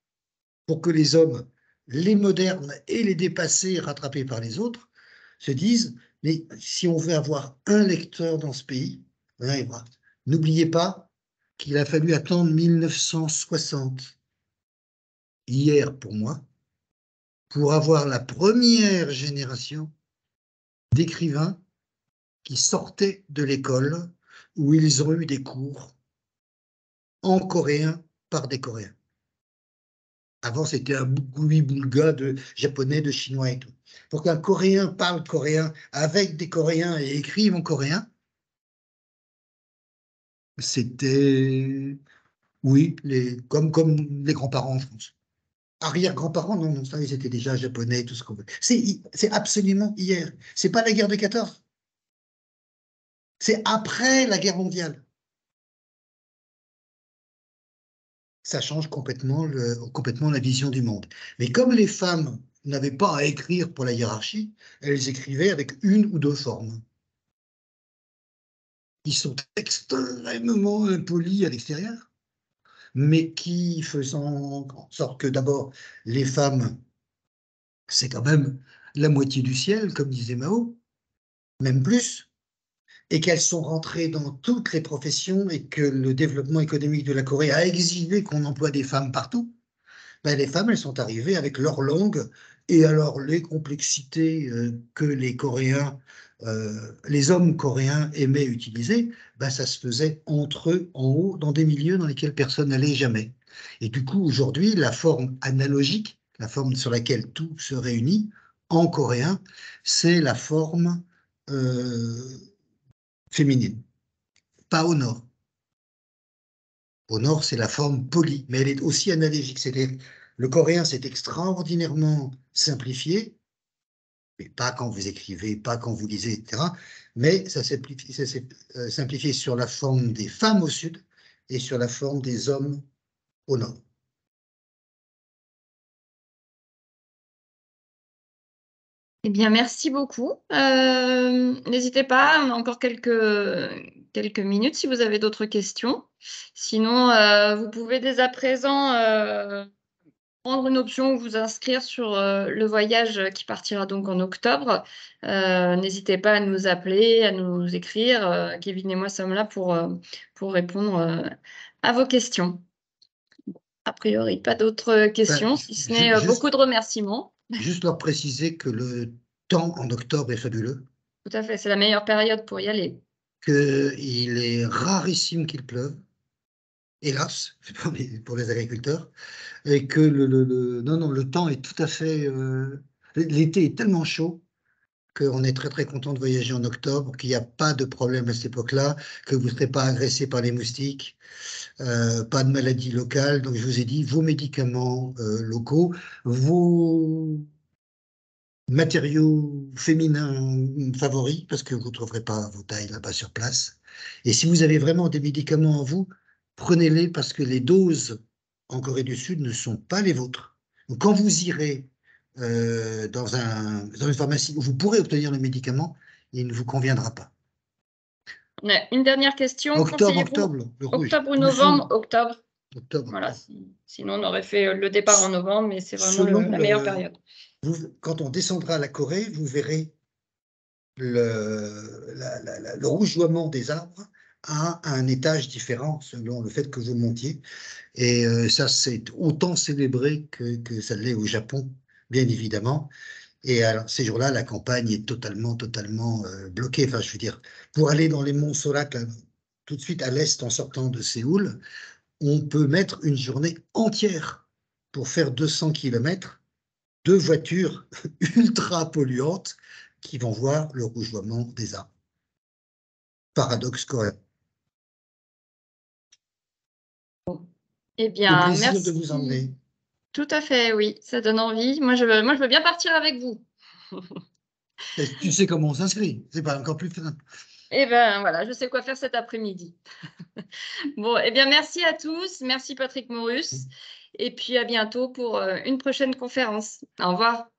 pour que les hommes, les modernes et les dépassés, rattrapés par les autres, se disent, mais si on veut avoir un lecteur dans ce pays, on arrivera. N'oubliez pas qu'il a fallu attendre 1960, hier pour moi, pour avoir la première génération d'écrivains qui sortaient de l'école où ils ont eu des cours en coréen par des Coréens. Avant, c'était un bougui-boulga de japonais, de chinois et tout. Pour qu'un Coréen parle coréen avec des Coréens et écrive en coréen, c'était, oui, comme les grands-parents en France. Arrière-grands-parents, non, non, ça, ils étaient déjà japonais, tout ce qu'on veut. C'est absolument hier. C'est pas la guerre de 14. C'est après la guerre mondiale. Ça change complètement la vision du monde. Mais comme les femmes n'avaient pas à écrire pour la hiérarchie, elles écrivaient avec une ou deux formes. Ils sont extrêmement impolis à l'extérieur, mais qui faisant en sorte que d'abord, les femmes, c'est quand même la moitié du ciel, comme disait Mao, même plus, et qu'elles sont rentrées dans toutes les professions et que le développement économique de la Corée a exigé qu'on emploie des femmes partout. Ben, les femmes, elles sont arrivées avec leur langue et alors les complexités que les Coréens, les hommes coréens aimaient utiliser, ben, ça se faisait entre eux, en haut, dans des milieux dans lesquels personne n'allait jamais. Et du coup, aujourd'hui, la forme analogique, la forme sur laquelle tout se réunit, en coréen, c'est la forme féminine, pas au nord. Au nord, c'est la forme polie, mais elle est aussi analogique. C'est-à-dire, le coréen, c'est extraordinairement simplifié, mais pas quand vous écrivez, pas quand vous lisez, etc. Mais ça s'est simplifié sur la forme des femmes au sud et sur la forme des hommes au nord. Eh bien, merci beaucoup. N'hésitez pas, on a encore quelques minutes si vous avez d'autres questions. Sinon, vous pouvez dès à présent prendre une option ou vous inscrire sur le voyage qui partira donc en octobre. N'hésitez pas à nous appeler, à nous écrire. Kevin et moi sommes là pour répondre à vos questions. A priori, pas d'autres questions, si ce n'est beaucoup de remerciements. Juste leur préciser que le temps en octobre est fabuleux. Tout à fait, c'est la meilleure période pour y aller. Qu'il est rarissime qu'il pleuve hélas, pour les agriculteurs, et que non, le temps est tout à fait... l'été est tellement chaud qu'on est très très content de voyager en octobre, qu'il n'y a pas de problème à cette époque-là, que vous ne serez pas agressé par les moustiques, pas de maladies locales. Donc je vous ai dit, vos médicaments locaux, vos matériaux féminins favoris, parce que vous ne trouverez pas vos tailles là-bas sur place. Et si vous avez vraiment des médicaments en vous, prenez-les parce que les doses en Corée du Sud ne sont pas les vôtres. Donc, quand vous irez dans une pharmacie où vous pourrez obtenir le médicament, il ne vous conviendra pas. On a une dernière question. Octobre, Conseillez-vous octobre, le rouge. octobre ou Ou novembre? Octobre. octobre. Voilà. Sinon, on aurait fait le départ en novembre, mais c'est vraiment Selon la meilleure période. quand on descendra à la Corée, vous verrez le rougeoiement des arbres à un étage différent selon le fait que vous montiez. Et ça, c'est autant célébré que ça l'est au Japon, bien évidemment. Et alors, ces jours-là, la campagne est totalement bloquée. Enfin, je veux dire, pour aller dans les monts Sorak, là, tout de suite à l'est en sortant de Séoul, on peut mettre une journée entière pour faire 200 km, deux voitures ultra polluantes qui vont voir le rougeoiement des arbres. Paradoxe coréen. Eh Au bien, plaisir de vous merci. emmener. Tout à fait, oui, ça donne envie. Moi, je veux bien partir avec vous. Tu sais comment on s'inscrit, c'est pas encore plus simple. Eh bien, voilà, je sais quoi faire cet après-midi. Bon, eh bien, merci à tous. Merci Patrick Morus. Et puis, à bientôt pour une prochaine conférence. Au revoir.